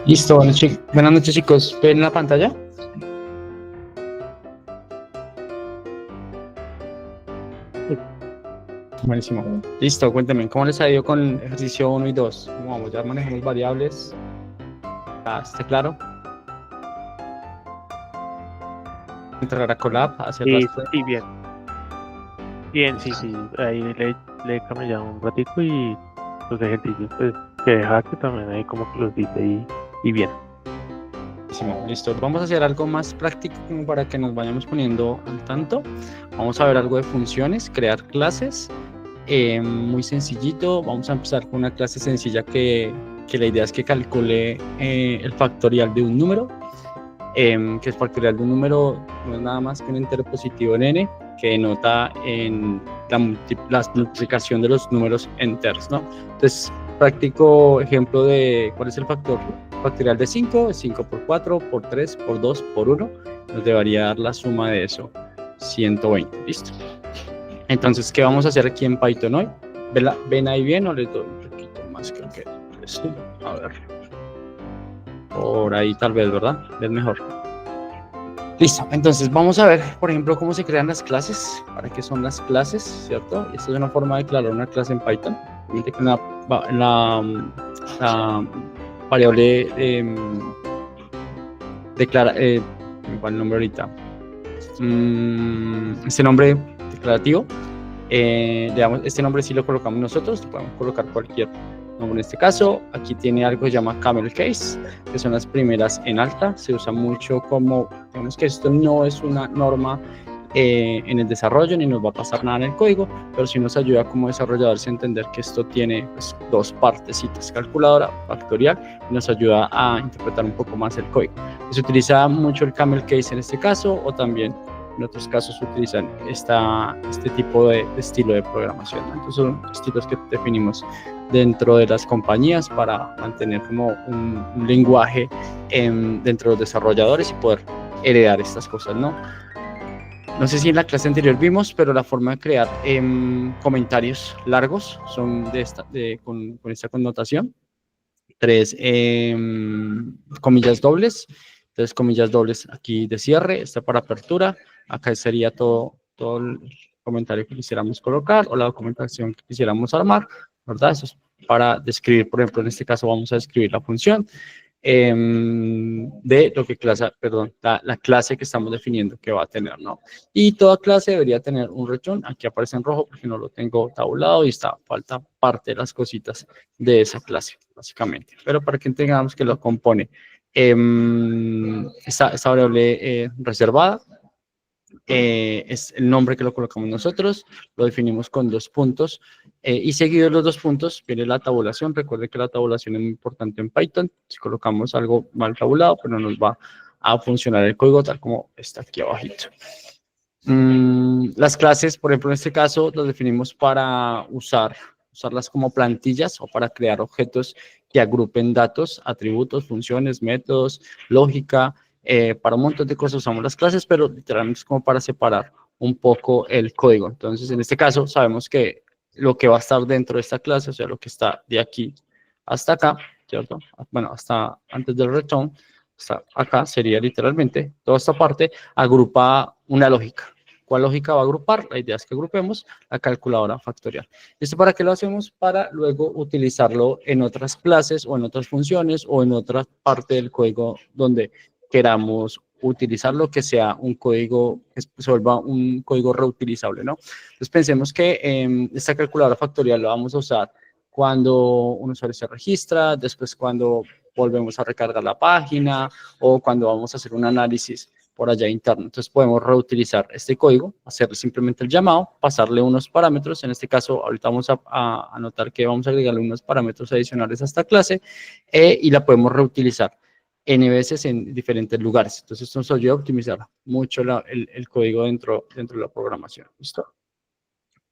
Listo, buenas noches chicos. ¿Ven la pantalla? Buenísimo. Listo, cuéntenme, ¿cómo les ha ido con ejercicio 1 y 2? ¿Cómo vamos? ¿Ya manejamos variables? ¿Está claro? Entrar a Colab, hacer las Sí, pruebas. sí, bien. Bien, sí, sí. Ahí le he cambiado un ratico y los ejercicios, pues, que deja que también ahí como que los dice y bien. Buenísimo, listo. Vamos a hacer algo más práctico como para que nos vayamos poniendo al tanto. Vamos a ver algo de funciones, crear clases. Muy sencillito. Vamos a empezar con una clase sencilla que la idea es que calcule el factorial de un número. Que el factorial de un número no es nada más que un entero positivo en n que denota en la multiplicación de los números enteros, ¿no? Entonces, práctico ejemplo de cuál es el factorial de 5, 5 por 4, por 3, por 2, por 1, nos debería dar la suma de eso, 120, ¿listo? Entonces, ¿qué vamos a hacer aquí en Python hoy? ¿Ven ahí bien o les doy un poquito más? Creo que sí. A ver. Por ahí tal vez, ¿verdad? ¿Ves mejor? Listo, entonces vamos a ver, por ejemplo, cómo se crean las clases, para qué son las clases, ¿cierto? Esta es una forma de declarar una clase en Python. La variable declara, ¿cuál nombre ahorita? Este nombre declarativo, digamos, este nombre sí lo colocamos nosotros, podemos colocar cualquier nombre en este caso. Aquí tiene algo que se llama camel case, que son las primeras en alta. Se usa mucho como, digamos que esto no es una norma en el desarrollo, ni nos va a pasar nada en el código, pero sí nos ayuda como desarrolladores a entender que esto tiene pues, dos partecitas, calculadora, factorial, y nos ayuda a interpretar un poco más el código. Se utiliza mucho el camel case en este caso, o también en otros casos utilizan este tipo de estilo de programación, ¿no? Entonces son estilos que definimos dentro de las compañías para mantener como un lenguaje dentro de los desarrolladores y poder heredar estas cosas, ¿no? No sé si en la clase anterior vimos, pero la forma de crear comentarios largos son con esta connotación. 3 comillas dobles. 3 comillas dobles aquí de cierre. Esta para apertura. Acá sería todo el comentario que quisiéramos colocar o la documentación que quisiéramos armar, ¿verdad? Eso es para describir, por ejemplo, en este caso vamos a describir la función de lo que la clase que estamos definiendo que va a tener, ¿no? Y toda clase debería tener un return. Aquí aparece en rojo porque no lo tengo tabulado y falta parte de las cositas de esa clase, básicamente. Pero para que entendamos que lo compone esta variable reservada, es el nombre que lo colocamos nosotros, lo definimos con 2 puntos y seguidos los 2 puntos viene la tabulación. Recuerde que la tabulación es muy importante en Python. Si colocamos algo mal tabulado, pues no nos va a funcionar el código tal como está aquí abajito. Las clases, por ejemplo, en este caso, las definimos para usarlas como plantillas o para crear objetos que agrupen datos, atributos, funciones, métodos, lógica. Para un montón de cosas usamos las clases, pero literalmente es como para separar un poco el código. Entonces, en este caso, sabemos que lo que va a estar dentro de esta clase, o sea, lo que está de aquí hasta acá, ¿cierto? Bueno, hasta antes del return, hasta acá sería literalmente toda esta parte agrupa una lógica. ¿Cuál lógica va a agrupar? La idea es que agrupemos la calculadora factorial. ¿Esto para qué lo hacemos? Para luego utilizarlo en otras clases o en otras funciones o en otra parte del código donde queramos utilizarlo, que sea un código, que se vuelva un código reutilizable, ¿no? Entonces pensemos que esta calculadora factorial la vamos a usar cuando un usuario se registra, después cuando volvemos a recargar la página o cuando vamos a hacer un análisis por allá interno. Entonces podemos reutilizar este código, hacer simplemente el llamado, pasarle unos parámetros. En este caso, ahorita vamos a anotar que vamos a agregarle unos parámetros adicionales a esta clase y la podemos reutilizar N veces en diferentes lugares. Entonces esto nos ayuda a optimizar mucho el código dentro de la programación. ¿Listo?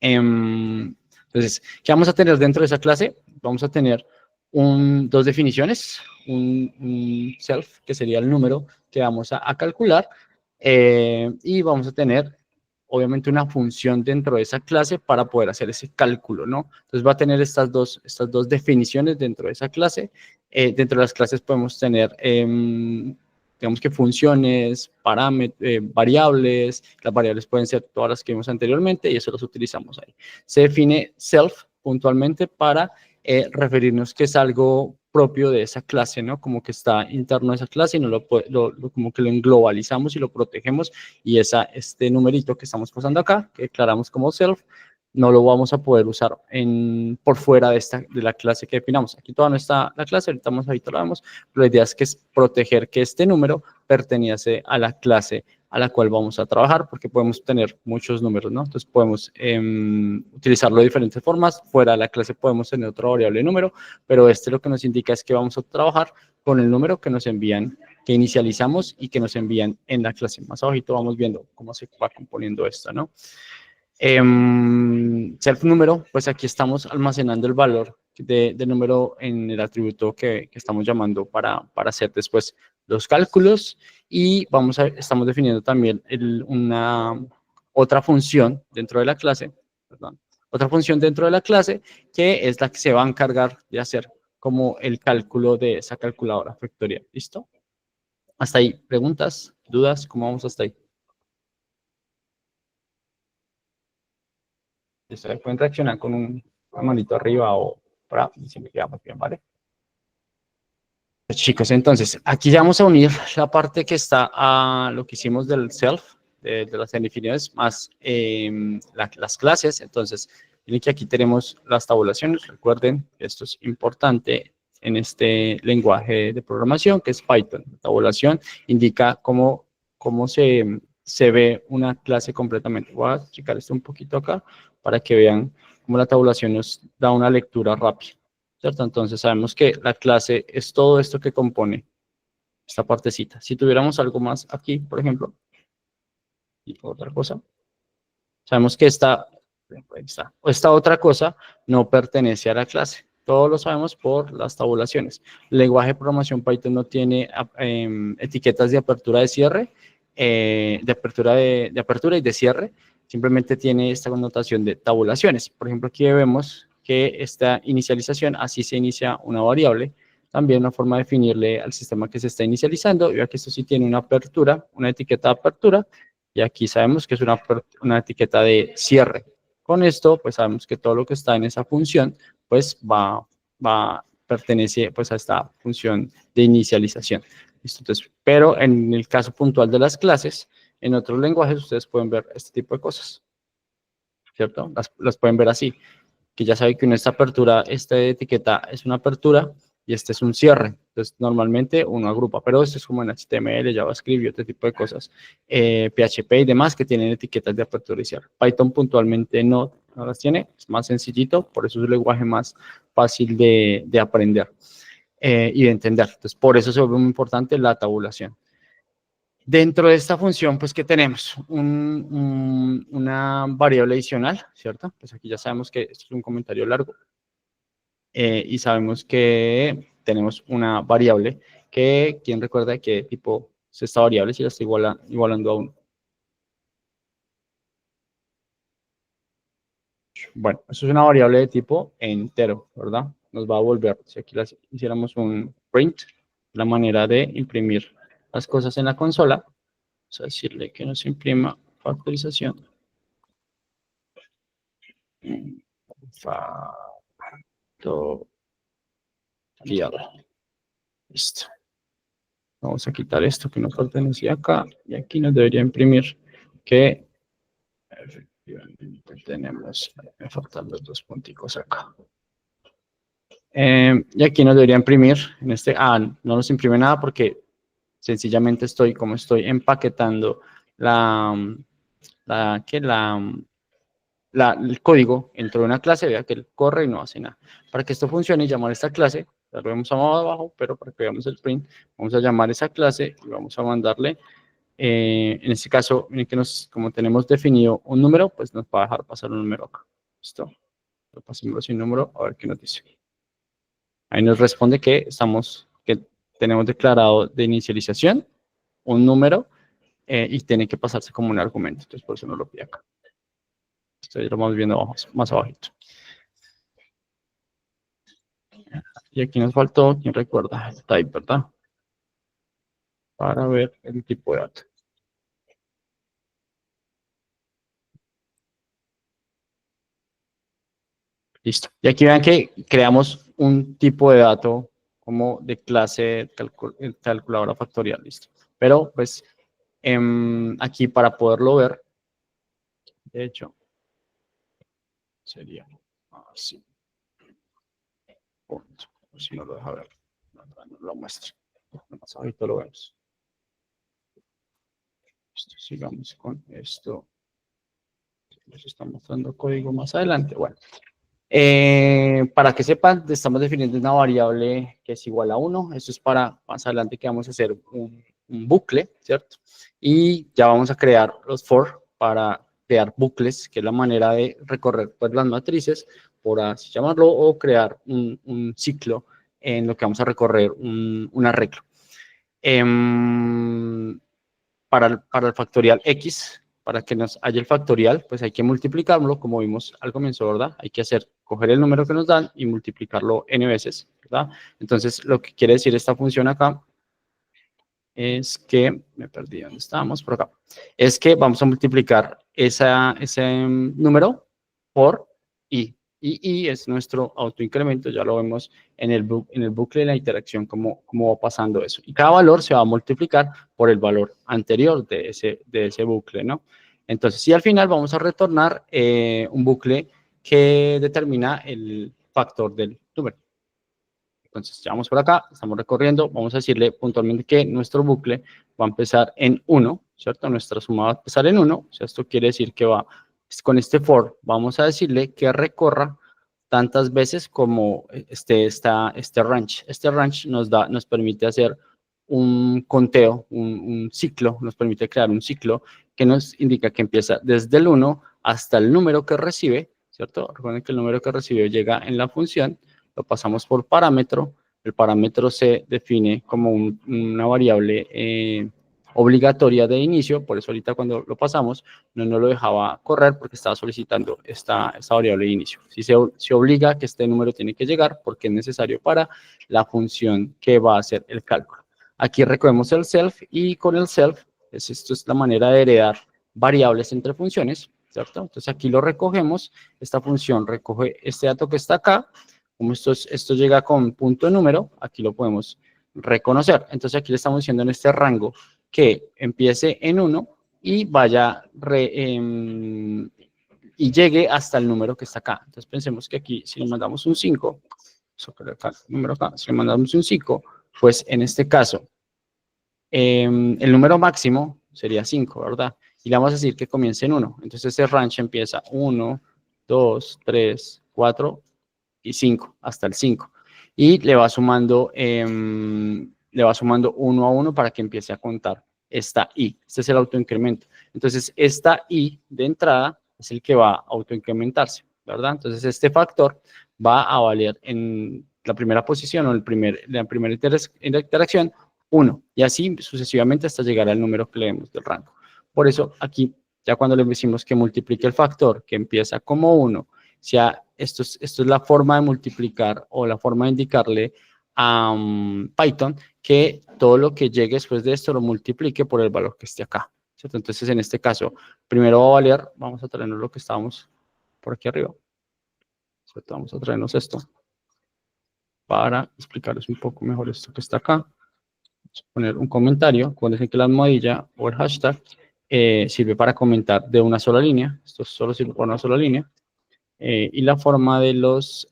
Entonces, ¿qué vamos a tener dentro de esa clase? Vamos a tener dos definiciones, un self, que sería el número que vamos a calcular, y vamos a tener obviamente una función dentro de esa clase para poder hacer ese cálculo, ¿no? Entonces va a tener estas dos definiciones dentro de esa clase. Dentro de las clases podemos tener, digamos que funciones, parámetros, variables. Las variables pueden ser todas las que vimos anteriormente y eso los utilizamos ahí. Se define self puntualmente para referirnos que es algo propio de esa clase, ¿no? Como que está interno a esa clase y no como que lo globalizamos y lo protegemos y este numerito que estamos pasando acá, que declaramos como self, no lo vamos a poder usar por fuera de la clase que definamos. Aquí todavía no está la clase, ahorita lo vemos, pero la idea es que es proteger que este número pertenece a la clase a la cual vamos a trabajar, porque podemos tener muchos números, ¿no? Entonces podemos utilizarlo de diferentes formas. Fuera de la clase podemos tener otra variable número, pero lo que nos indica es que vamos a trabajar con el número que nos envían, que inicializamos y que nos envían en la clase. Más abajito vamos viendo cómo se va componiendo esto, ¿no? Self número, pues aquí estamos almacenando el valor del número en el atributo que estamos llamando para hacer después los cálculos y estamos definiendo también otra función dentro de la clase, otra función dentro de la clase que es la que se va a encargar de hacer como el cálculo de esa calculadora factorial. ¿Listo? Hasta ahí. ¿Preguntas? ¿Dudas? ¿Cómo vamos hasta ahí? Ustedes pueden reaccionar con una manito arriba o para siempre quedamos bien, ¿vale? Pues, chicos, entonces, aquí ya vamos a unir la parte que está a lo que hicimos del self, de las definiciones, más las clases. Entonces, miren que aquí tenemos las tabulaciones. Recuerden que esto es importante en este lenguaje de programación, que es Python. La tabulación indica cómo se ve una clase completamente. Voy a checar esto un poquito acá para que vean cómo la tabulación nos da una lectura rápida, ¿cierto? Entonces sabemos que la clase es todo esto que compone esta partecita. Si tuviéramos algo más aquí, por ejemplo, y otra cosa, sabemos que esta otra cosa no pertenece a la clase. Todo lo sabemos por las tabulaciones. El lenguaje de programación Python no tiene etiquetas de apertura, de cierre, de apertura y de cierre. Simplemente tiene esta connotación de tabulaciones. Por ejemplo, aquí vemos que esta inicialización, así se inicia una variable. También una forma de definirle al sistema que se está inicializando. Y aquí esto sí tiene una apertura, una etiqueta de apertura. Y aquí sabemos que es una etiqueta de cierre. Con esto, pues sabemos que todo lo que está en esa función, pues pertenece pues a esta función de inicialización. ¿Listo? Entonces, pero en el caso puntual de las clases, en otros lenguajes ustedes pueden ver este tipo de cosas, ¿cierto? Las pueden ver así, que ya saben que esta apertura, esta etiqueta es una apertura y este es un cierre. Entonces, normalmente uno agrupa, pero esto es como en HTML, JavaScript y otro tipo de cosas, PHP y demás que tienen etiquetas de apertura y cierre. Python puntualmente no las tiene, es más sencillito, por eso es el lenguaje más fácil de aprender y de entender. Entonces, por eso se vuelve muy importante la tabulación. Dentro de esta función, pues, ¿qué tenemos? Una variable adicional, ¿cierto? Pues aquí ya sabemos que esto es un comentario largo. Y sabemos que tenemos una variable que, ¿quién recuerda de qué tipo es esta variable si la estoy igualando a 1? Bueno, eso es una variable de tipo entero, ¿verdad? Nos va a volver, si aquí hiciéramos un print, la manera de imprimir las cosas en la consola, vamos a decirle que nos imprima factorización. Factorial. Listo. Vamos a quitar esto que nos pertenecía acá y aquí nos debería imprimir que efectivamente tenemos, me faltan los dos punticos acá. Y aquí nos debería imprimir, no nos imprime nada porque sencillamente como estoy empaquetando el código dentro de una clase, vea que él corre y no hace nada. Para que esto funcione y llamar a esta clase, lo vemos abajo, pero para que veamos el print, vamos a llamar a esa clase y vamos a mandarle, en este caso, miren que como tenemos definido un número, pues nos va a dejar pasar un número acá. ¿Listo? Lo pasemos sin número, a ver qué nos dice. Ahí nos responde que tenemos declarado de inicialización un número y tiene que pasarse como un argumento. Entonces, por eso no lo pide acá. Esto ya lo vamos viendo más abajito. Y aquí nos faltó, ¿quién recuerda? El type, ¿verdad? Para ver el tipo de dato. Listo. Y aquí vean que creamos un tipo de dato como de clase calculadora factorial. Listo. Pero, pues, aquí para poderlo ver, de hecho, sería así. Punto. Si no lo deja ver, no lo muestra. Más ahorita lo vemos. Listo, sigamos con esto. Les está mostrando código más adelante. Bueno, para que sepan, estamos definiendo una variable que es igual a 1. Esto es para más adelante que vamos a hacer un bucle, ¿cierto? Y ya vamos a crear los for para crear bucles, que es la manera de recorrer pues, las matrices, por así llamarlo, o crear un ciclo en lo que vamos a recorrer un arreglo. Para el factorial x, para que nos haya el factorial, pues hay que multiplicarlo, como vimos al comienzo, ¿verdad? Hay que coger el número que nos dan y multiplicarlo n veces, ¿verdad? Entonces, lo que quiere decir esta función acá es que, me perdí, ¿dónde estábamos? Por acá. Es que vamos a multiplicar ese número por i. Y es nuestro autoincremento, ya lo vemos en el bucle de la interacción, cómo va pasando eso. Y cada valor se va a multiplicar por el valor anterior de ese bucle, ¿no? Entonces, si al final vamos a retornar un bucle que determina el factor del número. Entonces, ya vamos por acá, estamos recorriendo, vamos a decirle puntualmente que nuestro bucle va a empezar en 1, ¿cierto? Nuestra suma va a empezar en 1, o sea, esto quiere decir que con este for, vamos a decirle que recorra tantas veces como este range. Este range nos permite hacer un conteo, un ciclo, nos permite crear un ciclo que nos indica que empieza desde el 1 hasta el número que recibe, ¿cierto? Recuerden que el número que recibe llega en la función, lo pasamos por parámetro, el parámetro se define como una variable obligatoria de inicio, por eso ahorita cuando lo pasamos no lo dejaba correr porque estaba solicitando esta variable de inicio. Si se obliga que este número tiene que llegar porque es necesario para la función que va a hacer el cálculo. Aquí recogemos el self y con el self, esto es la manera de heredar variables entre funciones, ¿cierto? Entonces aquí lo recogemos, esta función recoge este dato que está acá, como esto llega con punto de número, aquí lo podemos reconocer. Entonces aquí le estamos diciendo en este rango que empiece en 1 y vaya y llegue hasta el número que está acá. Entonces pensemos que aquí si le mandamos un 5, si le mandamos un 5, pues en este caso el número máximo sería 5, ¿verdad? Y le vamos a decir que comience en 1. Entonces este range empieza 1, 2, 3, 4 y 5, hasta el 5. Y le va sumando 1 a 1 para que empiece a contar esta i. Este es el autoincremento. Entonces, esta i de entrada es el que va a autoincrementarse, ¿verdad? Entonces, este factor va a valer en la primera posición o la primera interacción 1. Y así sucesivamente hasta llegar al número que leemos del rango. Por eso, aquí, ya cuando le decimos que multiplique el factor que empieza como 1, esto es la forma de multiplicar o la forma de indicarle a Python que todo lo que llegue después de esto lo multiplique por el valor que esté acá, ¿cierto? Entonces, en este caso, primero va a valer, vamos a traernos lo que estábamos por aquí arriba, ¿cierto? Vamos a traernos esto para explicarles un poco mejor esto que está acá. Vamos a poner un comentario, acuérdense que la almohadilla o el hashtag sirve para comentar de una sola línea, esto solo sirve para una sola línea. Y la forma de los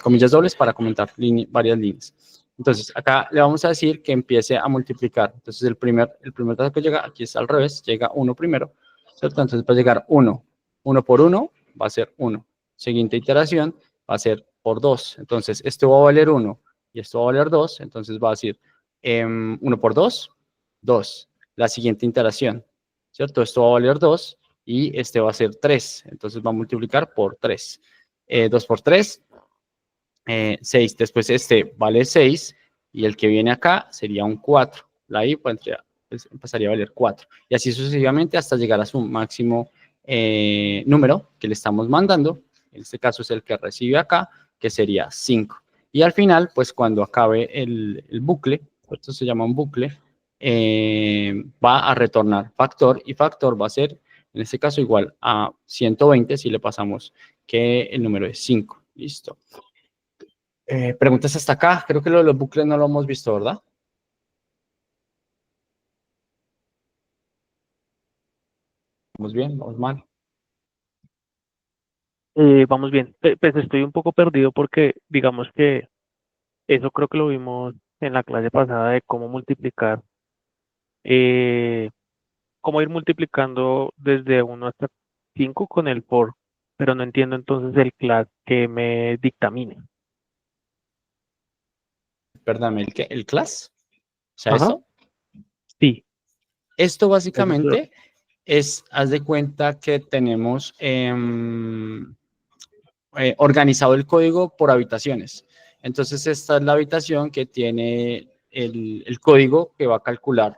comillas dobles para comentar varias líneas. Entonces, acá le vamos a decir que empiece a multiplicar. Entonces, el primer dato que llega, aquí es al revés, llega 1 primero, ¿cierto? Entonces, va a llegar 1. 1 por 1 va a ser 1. Siguiente iteración va a ser por 2. Entonces, esto va a valer 1 y esto va a valer 2. Entonces, va a decir 1 por 2, 2. La siguiente iteración, ¿cierto? Esto va a valer 2. Y este va a ser 3, entonces va a multiplicar por 3. 2 por 3, 6. Después este vale 6 y el que viene acá sería un 4. La i, pues pues pasaría a valer 4. Y así sucesivamente hasta llegar a su máximo número que le estamos mandando. En este caso es el que recibe acá, que sería 5. Y al final, pues cuando acabe el bucle, esto se llama un bucle, va a retornar factor, y factor va a ser, en este caso, igual a 120 si le pasamos que el número es 5. Listo. Preguntas hasta acá. Creo que lo de los bucles no lo hemos visto, ¿verdad? ¿Vamos bien? ¿Vamos mal? Vamos bien. Pues estoy un poco perdido porque digamos que eso creo que lo vimos en la clase pasada de cómo multiplicar, eh, cómo ir multiplicando desde 1 hasta 5 con el for, pero no entiendo entonces el class que me dictamine. Perdón, ¿el qué? ¿El class? O sea, Ajá, ¿esto? sí, Esto eso es. básicamente es, haz de cuenta que tenemos organizado el código por habitaciones. Entonces, esta es la habitación que tiene el código que va a calcular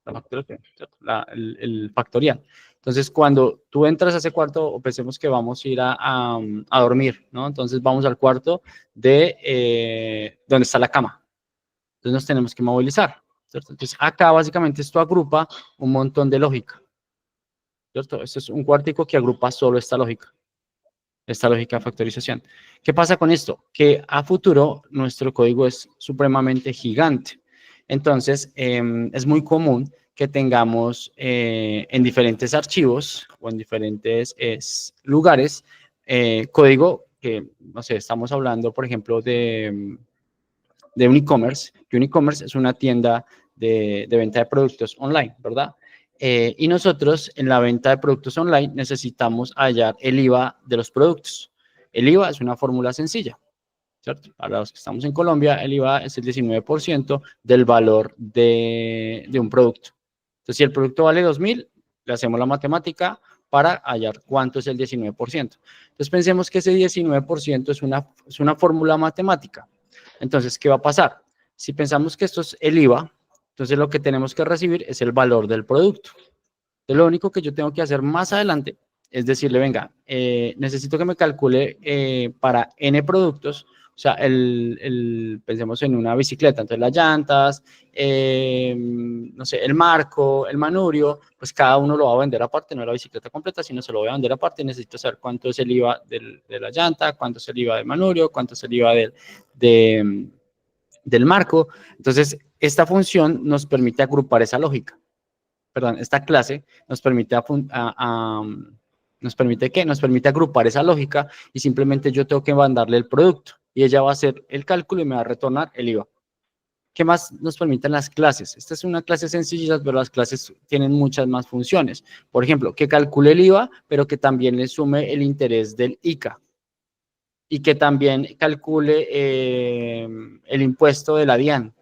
el factorial. Entonces, cuando tú entras a ese cuarto, o pensemos que vamos a ir a dormir, ¿no? Entonces, vamos al cuarto de donde está la cama. Entonces, nos tenemos que movilizar, ¿cierto? Entonces, acá básicamente esto agrupa un montón de lógica, ¿cierto? Este es un cuartico que agrupa solo esta lógica de factorización. ¿Qué pasa con esto? Que a futuro nuestro código es supremamente gigante. Entonces, es muy común que tengamos en diferentes archivos o en diferentes lugares código que, no sé, estamos hablando, por ejemplo, de un e-commerce, que un e-commerce es una tienda de venta de productos online, ¿verdad? Y nosotros en la venta de productos online necesitamos hallar el IVA de los productos. El IVA es una fórmula sencilla, ¿cierto? Para los que estamos en Colombia, el IVA es el 19% del valor de un producto. Entonces, si el producto vale 2.000, le hacemos la matemática para hallar cuánto es el 19%. Entonces, pensemos que ese 19% es una fórmula matemática. Entonces, ¿qué va a pasar? Si pensamos que esto es el IVA, entonces lo que tenemos que recibir es el valor del producto. Entonces, lo único que yo tengo que hacer más adelante es decirle, venga, necesito que me calcule para N productos, o sea, pensemos en una bicicleta, entonces las llantas, no sé, el marco, el manubrio, pues cada uno lo va a vender aparte, no la bicicleta completa, sino se lo voy a vender aparte, necesito saber cuánto es el IVA de la llanta, cuánto es el IVA del manubrio, cuánto es el IVA del marco. Entonces, esta función nos permite agrupar esa lógica. Perdón, esta clase nos permite nos permite agrupar esa lógica y simplemente yo tengo que mandarle el producto y ella va a hacer el cálculo y me va a retornar el IVA. ¿Qué más nos permiten las clases? Esta es una clase sencilla, pero las clases tienen muchas más funciones. Por ejemplo, que calcule el IVA, pero que también le sume el interés del ICA y que también calcule el impuesto de la DIAN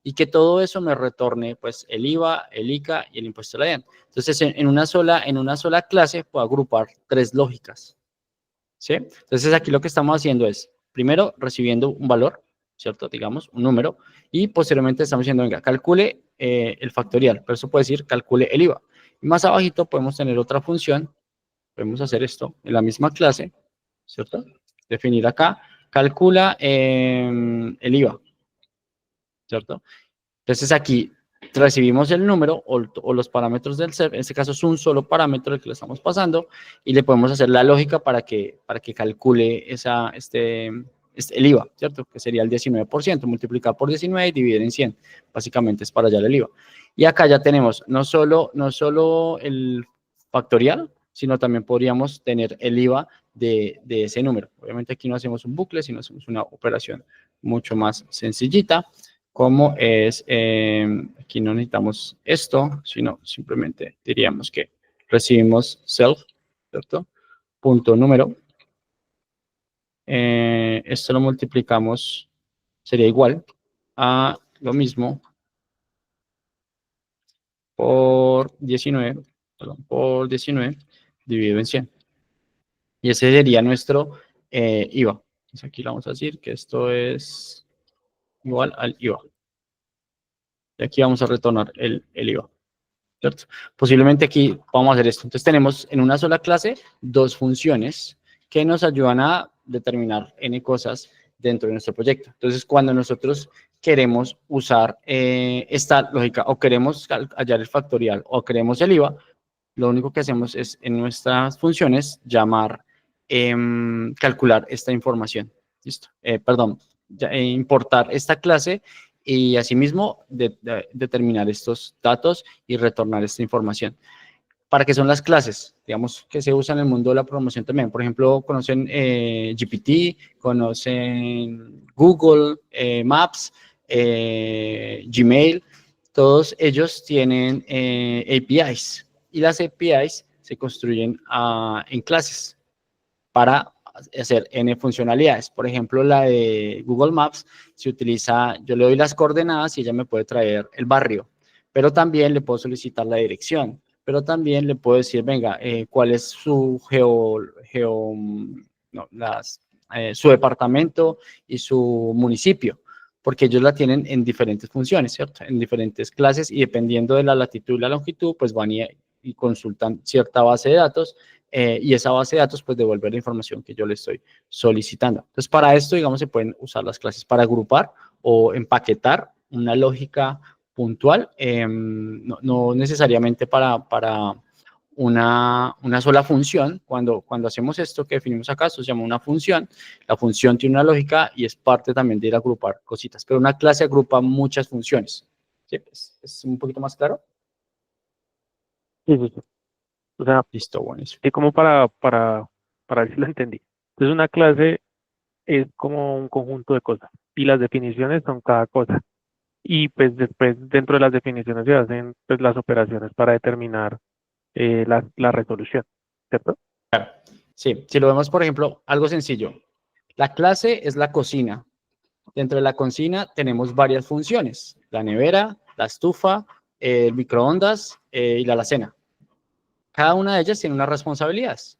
y que todo eso me retorne pues el IVA, el ICA y el impuesto de la DIAN. Entonces, en una sola clase puedo agrupar 3 lógicas, ¿sí? Entonces, aquí lo que estamos haciendo es, primero, recibiendo un valor, ¿cierto? Digamos, un número, y posteriormente estamos diciendo, venga, calcule el factorial, pero eso puede decir, calcule el IVA. Y más abajito podemos tener otra función, podemos hacer esto en la misma clase, ¿cierto? Definir acá, calcula el IVA, ¿cierto? Entonces aquí recibimos el número o los parámetros del SEP, en este caso es un solo parámetro el que le estamos pasando y le podemos hacer la lógica para que calcule el IVA, ¿cierto? Que sería el 19%, multiplicar por 19 y dividir en 100, básicamente es para hallar el IVA. Y acá ya tenemos no solo el factorial, sino también podríamos tener el IVA de ese número. Obviamente aquí no hacemos un bucle, sino hacemos una operación mucho más sencillita como es, aquí no necesitamos esto, sino simplemente diríamos que recibimos self, ¿cierto? Punto número. Esto lo multiplicamos, sería igual a lo mismo por 19, perdón, por 19 dividido en 100. Y ese sería nuestro IVA. Entonces aquí le vamos a decir que esto es igual al IVA. Y aquí vamos a retornar el IVA. ¿cierto? Posiblemente aquí vamos a hacer esto. Entonces tenemos en una sola clase dos funciones que nos ayudan a determinar N cosas dentro de nuestro proyecto. Entonces, cuando nosotros queremos usar esta lógica o queremos hallar el factorial o queremos el IVA, lo único que hacemos es en nuestras funciones llamar, calcular esta información. ¿Listo? Perdón, importar esta clase y asimismo determinar estos datos y retornar esta información. ¿Para qué son las clases? Digamos que se usan en el mundo de la promoción también. Por ejemplo, conocen GPT, conocen Google Maps, Gmail. Todos ellos tienen APIs y las APIs se construyen en clases para hacer N funcionalidades. Por ejemplo, la de Google Maps se utiliza, yo le doy las coordenadas y ella me puede traer el barrio, pero también le puedo solicitar la dirección, pero también le puedo decir, venga, cuál es su su departamento y su municipio, porque ellos la tienen en diferentes funciones, ¿cierto? En diferentes clases y dependiendo de la latitud y la longitud, pues van y consultan cierta base de datos y esa base de datos pues devuelve la información que yo le estoy solicitando. Entonces, para esto, digamos, se pueden usar las clases para agrupar o empaquetar una lógica puntual, no necesariamente para una sola función. Cuando hacemos esto que definimos acá, esto se llama una función. La función tiene una lógica y es parte también de ir a agrupar cositas, pero una clase agrupa muchas funciones. ¿Sí? ¿Es un poquito más claro? Sí, sí, sí. O sea, Listo, buenísimo. como para ver si lo entendí. Entonces, una clase es como un conjunto de cosas y las definiciones son cada cosa. Y pues después dentro de las definiciones se hacen pues las operaciones para determinar la resolución, ¿cierto? Sí, si lo vemos, por ejemplo, algo sencillo. La clase es la cocina. Dentro de la cocina tenemos varias funciones. La nevera, la estufa, el microondas y la alacena. Cada una de ellas tiene unas responsabilidades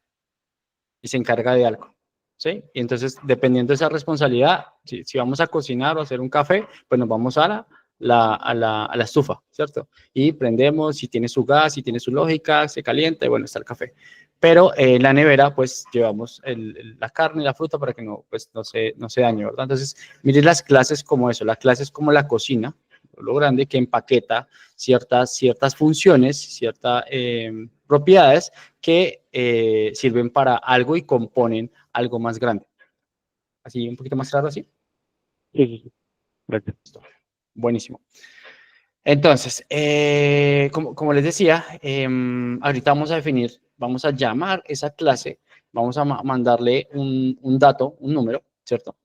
y se encarga de algo. ¿Sí? Y entonces, dependiendo de esa responsabilidad, si vamos a cocinar o hacer un café, pues nos vamos a la estufa, ¿cierto? Y prendemos, si tiene su gas, si tiene su lógica, se calienta y bueno, está el café. Pero en la nevera, pues llevamos la carne y la fruta para que pues, no se dañe, ¿verdad? Entonces, miren las clases como eso. La clase es como la cocina, lo grande, que empaqueta ciertas funciones, ciertas propiedades que sirven para algo y componen algo más grande. Así, un poquito más claro así. Sí, sí, sí. Gracias. Buenísimo. Entonces, como les decía, ahorita vamos a definir, vamos a llamar esa clase, vamos a mandarle un dato, un número, ¿cierto?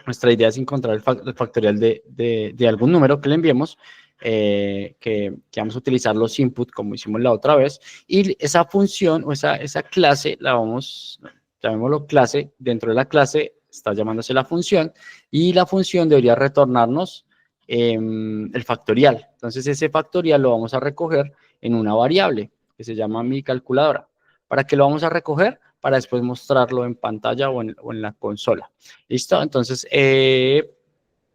Nuestra idea es encontrar el factorial de algún número que le enviemos, que vamos a utilizar los input como hicimos la otra vez, y esa función o esa clase la llamémoslo clase, dentro de la clase está llamándose la función, y la función debería retornarnos el factorial. Entonces ese factorial lo vamos a recoger en una variable que se llama mi calculadora. ¿Para qué lo vamos a recoger? Para después mostrarlo en pantalla o en la consola. ¿Listo? Entonces,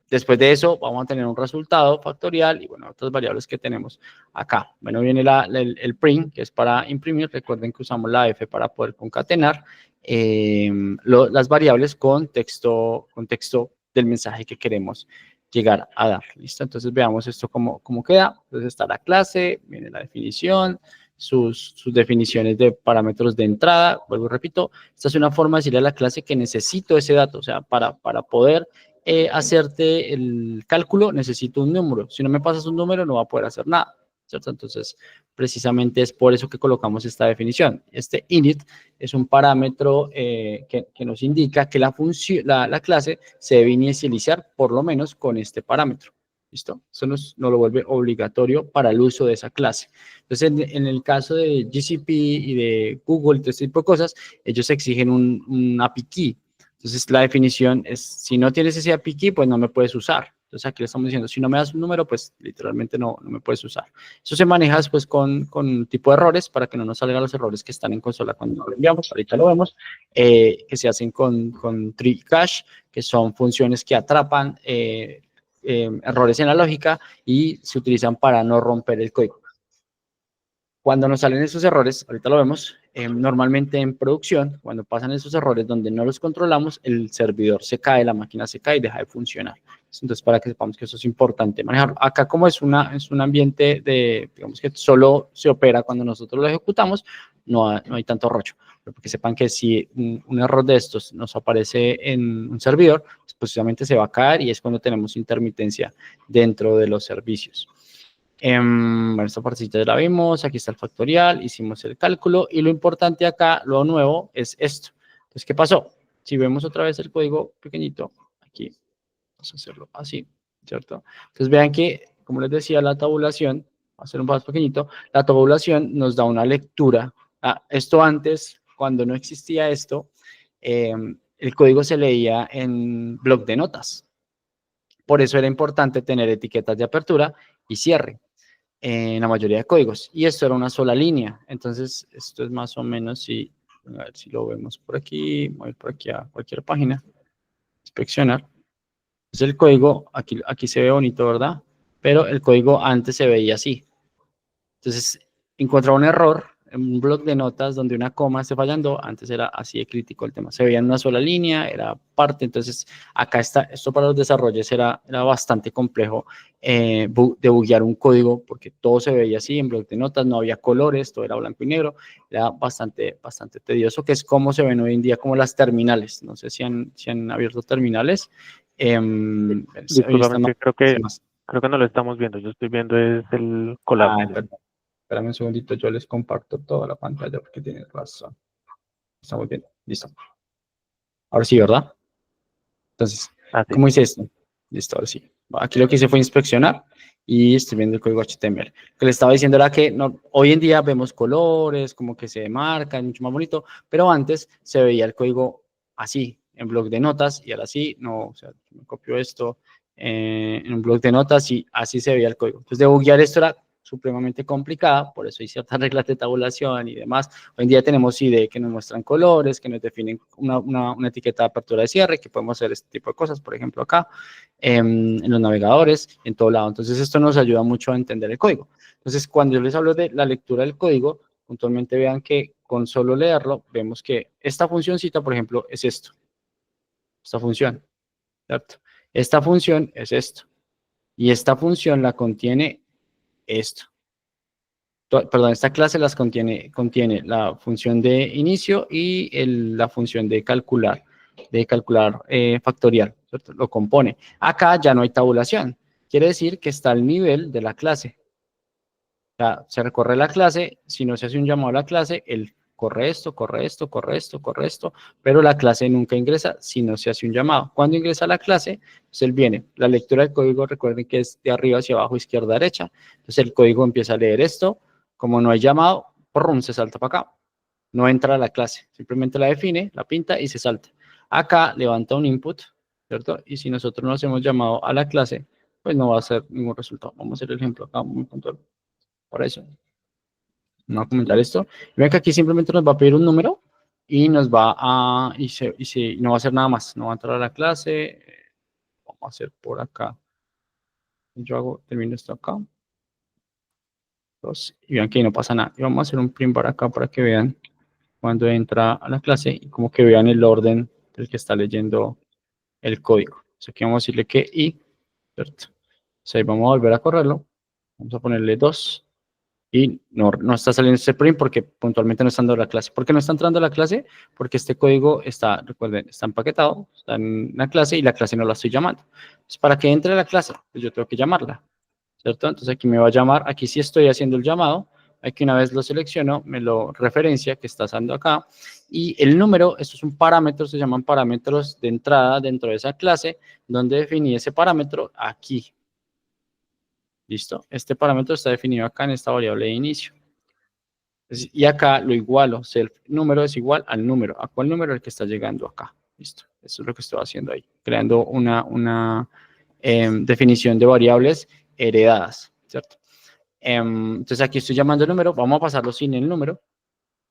después de eso, vamos a tener un resultado factorial y, bueno, otras variables que tenemos acá. Bueno, viene el print, que es para imprimir. Recuerden que usamos la F para poder concatenar las variables con texto del mensaje que queremos llegar a dar. ¿Listo? Entonces, veamos esto cómo queda. Entonces, está la clase, viene la definición, sus definiciones de parámetros de entrada. Vuelvo y repito, esta es una forma de decirle a la clase que necesito ese dato, o sea, para poder hacerte el cálculo, necesito un número. Si no me pasas un número, no va a poder hacer nada, ¿cierto? Entonces, precisamente es por eso que colocamos esta definición. Este init es un parámetro que nos indica que la clase se debe inicializar por lo menos con este parámetro. ¿Listo? Eso nos lo vuelve obligatorio para el uso de esa clase. Entonces, en el caso de GCP y de Google y todo este tipo de cosas, ellos exigen un API key. Entonces, la definición es, si no tienes ese API key, pues no me puedes usar. Entonces, aquí le estamos diciendo, si no me das un número, pues literalmente no me puedes usar. Eso se maneja después con un tipo de errores para que no nos salgan los errores que están en consola cuando lo enviamos. Ahorita lo vemos, que se hacen con tree cache, que son funciones que atrapan errores en la lógica y se utilizan para no romper el código. Cuando nos salen esos errores, ahorita lo vemos, normalmente en producción, cuando pasan esos errores donde no los controlamos, el servidor se cae, la máquina se cae y deja de funcionar. Entonces, para que sepamos que eso es importante manejar. Acá, como es un ambiente de, digamos que solo se opera cuando nosotros lo ejecutamos, no hay tanto rollo. Pero porque sepan que si un error de estos nos aparece en un servidor, pues precisamente se va a caer y es cuando tenemos intermitencia dentro de los servicios. Bueno, esta partecita ya la vimos, aquí está el factorial, hicimos el cálculo y lo importante acá, lo nuevo, es esto. Entonces, ¿qué pasó? Si vemos otra vez el código pequeñito, aquí, vamos a hacerlo así, ¿cierto? Entonces, vean que, como les decía, la tabulación, va a ser un poco más pequeñito, la tabulación nos da una lectura. Esto antes, cuando no existía esto, el código se leía en bloc de notas. Por eso era importante tener etiquetas de apertura y cierre en la mayoría de códigos. Y esto era una sola línea. Entonces, esto es más o menos, si, a ver si lo vemos por aquí, voy a ir por aquí a cualquier página, inspeccionar. Es el código, aquí se ve bonito, ¿verdad? Pero el código antes se veía así. Entonces, encontraba un error en un bloc de notas donde una coma esté fallando. Antes era así de crítico el tema. Se veía en una sola línea, era parte. Entonces, acá está, esto para los desarrollos era bastante complejo debuguear un código porque todo se veía así en bloc de notas, no había colores, todo era blanco y negro. Era bastante tedioso, que es como se ven hoy en día como las terminales. No sé si han abierto terminales. Discúlpame, creo que no lo estamos viendo. Yo estoy viendo es el colapso. Perdón. Espérame un segundito, yo les comparto toda la pantalla porque tienes razón. Estamos bien, listo. Ahora sí, ¿verdad? Entonces, Así. ¿cómo hice esto? Listo, ahora sí. Aquí lo que hice fue inspeccionar y estoy viendo el código HTML. Lo que le estaba diciendo era que hoy en día vemos colores, como que se marcan, mucho más bonito, pero antes se veía el código así, en bloc de notas, y ahora sí, no, o sea, me copio esto en un bloc de notas y así se veía el código. Entonces, debuguear esto era supremamente complicada, por eso hay ciertas reglas de tabulación y demás. Hoy en día tenemos IDE que nos muestran colores, que nos definen una etiqueta de apertura de cierre, que podemos hacer este tipo de cosas, por ejemplo acá, en los navegadores, en todo lado. Entonces esto nos ayuda mucho a entender el código. Entonces cuando yo les hablo de la lectura del código, puntualmente vean que con solo leerlo, vemos que esta funcioncita, por ejemplo, es esto. Esta función, ¿cierto? Esta función es esto. Y esta función la contiene esto. Perdón, esta clase las contiene la función de inicio y la función de calcular factorial, ¿cierto? Lo compone. Acá ya no hay tabulación. Quiere decir que está al nivel de la clase. O sea, se recorre la clase, si no se hace un llamado a la clase, él corre esto, corre esto, corre esto, corre esto, pero la clase nunca ingresa si no se hace un llamado. Cuando ingresa a la clase, pues él viene. La lectura del código, recuerden que es de arriba hacia abajo, izquierda, derecha. Entonces el código empieza a leer esto. Como no hay llamado, ¡prum!, se salta para acá. No entra a la clase, simplemente la define, la pinta y se salta. Acá levanta un input, ¿cierto? Y si nosotros no hacemos llamado a la clase, pues no va a hacer ningún resultado. Vamos a hacer el ejemplo acá, muy puntual. Para eso. Vamos a comentar esto. Ven que aquí simplemente nos va a pedir un número y nos va a, no va a hacer nada más. No va a entrar a la clase. Vamos a hacer por acá. Termino esto acá. Y vean que ahí no pasa nada. Y vamos a hacer un print para acá para que vean cuando entra a la clase y como que vean el orden del que está leyendo el código. Entonces aquí vamos a decirle que i, ¿cierto? Entonces ahí vamos a volver a correrlo. Vamos a ponerle 2. Y no está saliendo este print porque puntualmente no está entrando a la clase. ¿Por qué no está entrando a la clase? Porque este código está, recuerden, está empaquetado, está en la clase y la clase no la estoy llamando. Entonces, para que entre a la clase, pues yo tengo que llamarla, ¿cierto? Entonces aquí me va a llamar, aquí sí estoy haciendo el llamado, aquí una vez lo selecciono, me lo referencia que está usando acá, y el número, estos son parámetros, se llaman parámetros de entrada dentro de esa clase, donde definí ese parámetro aquí. ¿Listo? Este parámetro está definido acá en esta variable de inicio. Y acá lo igualo, el número es igual al número. ¿A cuál número? El que está llegando acá. Listo. Eso es lo que estoy haciendo ahí. Creando una definición de variables heredadas, ¿cierto? Entonces aquí estoy llamando el número. Vamos a pasarlo sin el número,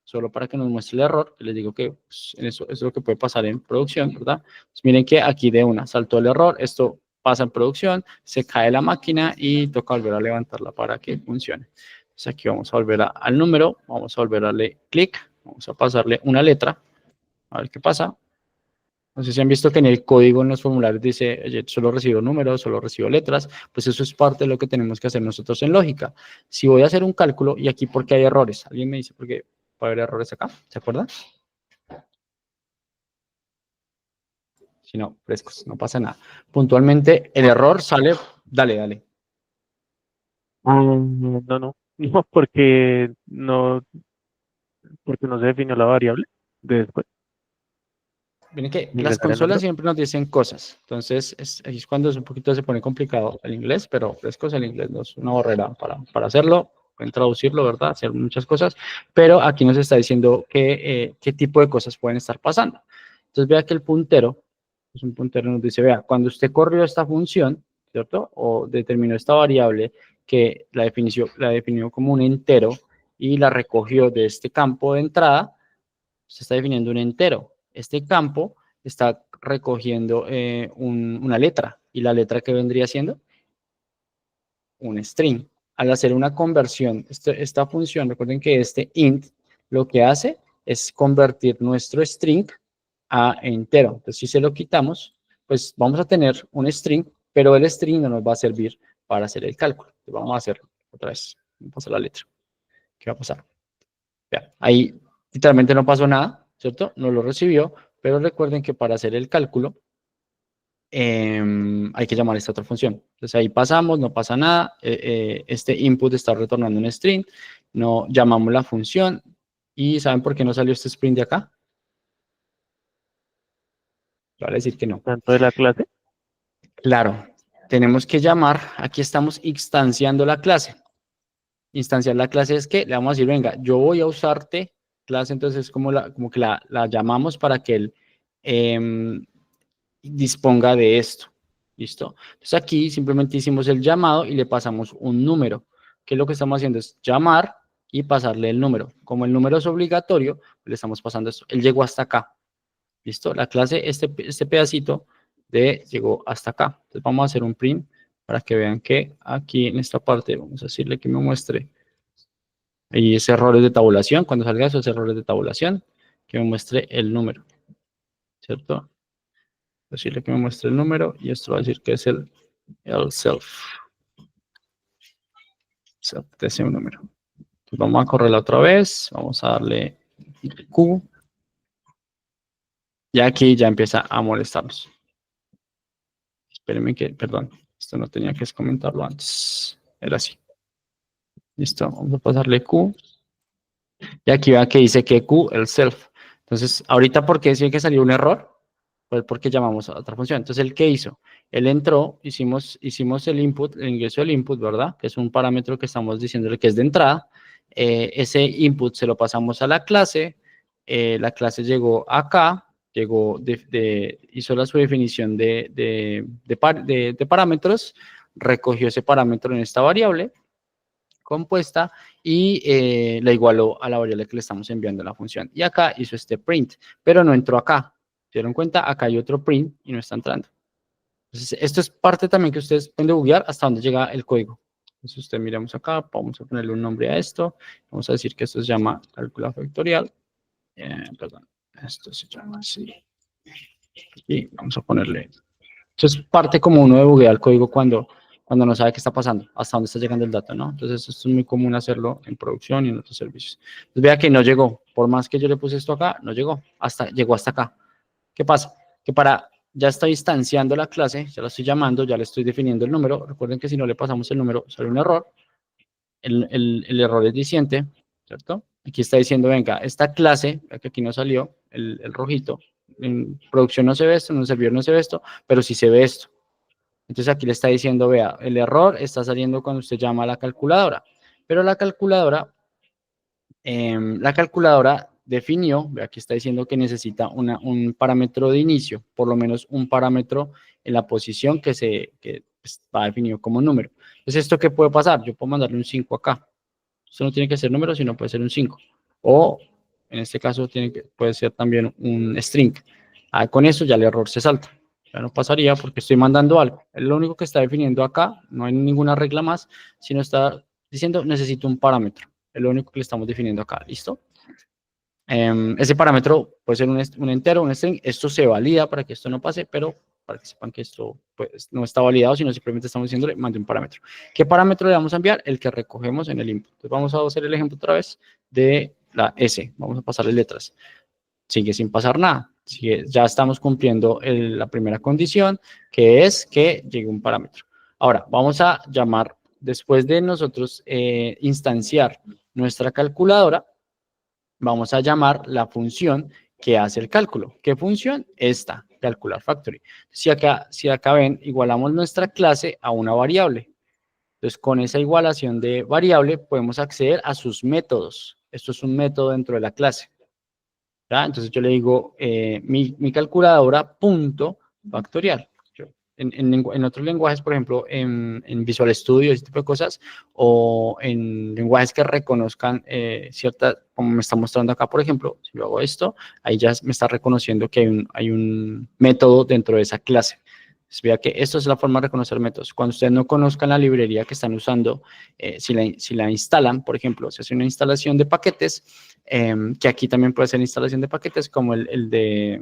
solo para que nos muestre el error. Les digo que pues, eso es lo que puede pasar en producción, ¿verdad? Pues miren que aquí de una saltó el error. Esto pasa en producción, se cae la máquina y toca volver a levantarla para que funcione. Entonces aquí vamos a volver al número, vamos a volver a darle clic, vamos a pasarle una letra, a ver qué pasa. No sé si han visto que en el código, en los formularios dice, oye, solo recibo números, solo recibo letras, pues eso es parte de lo que tenemos que hacer nosotros en lógica. Si voy a hacer un cálculo, y aquí, ¿por qué hay errores? ¿Alguien me dice por qué puede haber errores acá? ¿Se acuerdan? Si no, frescos, no pasa nada. Puntualmente, el error sale, dale. No, no, no, porque no se definió la variable de después, Miren que ni le las sale el consolas número. siempre nos dicen cosas, entonces ahí es cuando un poquito se pone complicado el inglés, pero frescos, el inglés no es una barrera para hacerlo, pueden traducirlo, ¿verdad? Hacer muchas cosas, pero aquí nos está diciendo qué tipo de cosas pueden estar pasando. Entonces vea que el puntero, es un puntero, nos dice, vea, cuando usted corrió esta función, ¿cierto? O determinó esta variable que la definió como un entero y la recogió de este campo de entrada, se está definiendo un entero. Este campo está recogiendo una letra. ¿Y la letra que vendría siendo? Un string. Al hacer una conversión, esta función, recuerden que este int lo que hace es convertir nuestro string a entero. Entonces, si se lo quitamos, pues vamos a tener un string, pero el string no nos va a servir para hacer el cálculo. Entonces, vamos a hacerlo otra vez. Vamos a pasar la letra. ¿Qué va a pasar? Vean, ahí literalmente no pasó nada, ¿cierto? No lo recibió, pero recuerden que para hacer el cálculo hay que llamar a esta otra función. Entonces ahí pasamos, no pasa nada, este input está retornando un string, no llamamos la función y ¿saben por qué no salió este string de acá? Vale decir que no. Tanto de la clase, Claro, tenemos que llamar, aquí estamos instanciando la clase. Instanciar la clase es que le vamos a decir, venga, yo voy a usarte clase, entonces como que la llamamos para que él disponga de esto. ¿Listo? Entonces aquí simplemente hicimos el llamado y le pasamos un número. Que lo que estamos haciendo es llamar y pasarle el número. Como el número es obligatorio, le estamos pasando esto. Él llegó hasta acá. ¿Listo? La clase, este pedacito llegó hasta acá. Entonces vamos a hacer un print para que vean que aquí en esta parte, vamos a decirle que me muestre y esos errores de tabulación, cuando salga esos errores de tabulación, que me muestre el número, ¿cierto? Decirle que me muestre el número y esto va a decir que es el self de ese número. Entonces vamos a correrla otra vez, vamos a darle Q, y aquí ya empieza a molestarnos. Espérenme que, perdón, esto no tenía que comentarlo antes, era así. Listo, vamos a pasarle Q. Y aquí vea que dice que Q, el self. Entonces, ahorita, ¿por qué decía que salió un error? Pues porque llamamos a otra función. Entonces, ¿el qué hizo? Él entró, hicimos el input, el ingreso del input, ¿verdad? Que es un parámetro que estamos diciéndole que es de entrada. Ese input se lo pasamos a la clase llegó acá, hizo su definición de parámetros, recogió ese parámetro en esta variable compuesta y la igualó a la variable que le estamos enviando a la función. Y acá hizo este print, pero no entró acá. ¿Se dieron cuenta? Acá hay otro print y no está entrando. Entonces, esto es parte también que ustedes pueden debuguear hasta donde llega el código. Entonces, usted miramos acá, vamos a ponerle un nombre a esto. Vamos a decir que esto se llama cálculo factorial. Perdón, esto se llama así. Y vamos a ponerle. Eso es parte como uno debuguea el código cuando no sabe qué está pasando, hasta dónde está llegando el dato, ¿no? Entonces, esto es muy común hacerlo en producción y en otros servicios. Entonces, vea que no llegó. Por más que yo le puse esto acá, no llegó. Llegó hasta acá. ¿Qué pasa? Que ya estoy instanciando la clase, ya la estoy llamando, ya le estoy definiendo el número. Recuerden que si no le pasamos el número, sale un error. El error es diciente, ¿cierto? Aquí está diciendo, venga, esta clase, que aquí no salió, el rojito, en producción no se ve esto, en un servidor no se ve esto, pero sí se ve esto. Entonces aquí le está diciendo, vea, el error está saliendo cuando usted llama a la calculadora, pero la calculadora definió, vea, aquí está diciendo que necesita un parámetro de inicio, por lo menos un parámetro en la posición que está definido como número. Entonces, ¿esto qué puede pasar? Yo puedo mandarle un 5 acá. Esto no tiene que ser número, sino puede ser un 5. O, en este caso, puede ser también un string. Con eso ya el error se salta. Ya no pasaría porque estoy mandando algo. Es lo único que está definiendo acá. No hay ninguna regla más, sino está diciendo necesito un parámetro. Es lo único que le estamos definiendo acá. ¿Listo? Ese parámetro puede ser un entero, un string. Esto se valida para que esto no pase, pero para que sepan que esto pues, no está validado, sino simplemente estamos diciéndole mande un parámetro. ¿Qué parámetro le vamos a enviar? El que recogemos en el input. Entonces vamos a hacer el ejemplo otra vez de la S. Vamos a pasarle letras. Sigue sin pasar nada. Ya estamos cumpliendo la primera condición, que es que llegue un parámetro. Ahora, vamos a llamar, después de nosotros instanciar nuestra calculadora, vamos a llamar la función que hace el cálculo. ¿Qué función? Esta, calcular factory. Si acá ven, igualamos nuestra clase a una variable. Entonces, con esa igualación de variable, podemos acceder a sus métodos. Esto es un método dentro de la clase. ¿Ya? Entonces, yo le digo mi calculadora punto factorial. En otros lenguajes, por ejemplo, en Visual Studio, ese tipo de cosas, o en lenguajes que reconozcan cierta, como me está mostrando acá, por ejemplo, si yo hago esto, ahí ya me está reconociendo que hay un método dentro de esa clase. Entonces, vea que esto es la forma de reconocer métodos. Cuando ustedes no conozcan la librería que están usando, si la instalan, por ejemplo, se hace una instalación de paquetes, que aquí también puede ser instalación de paquetes, como el de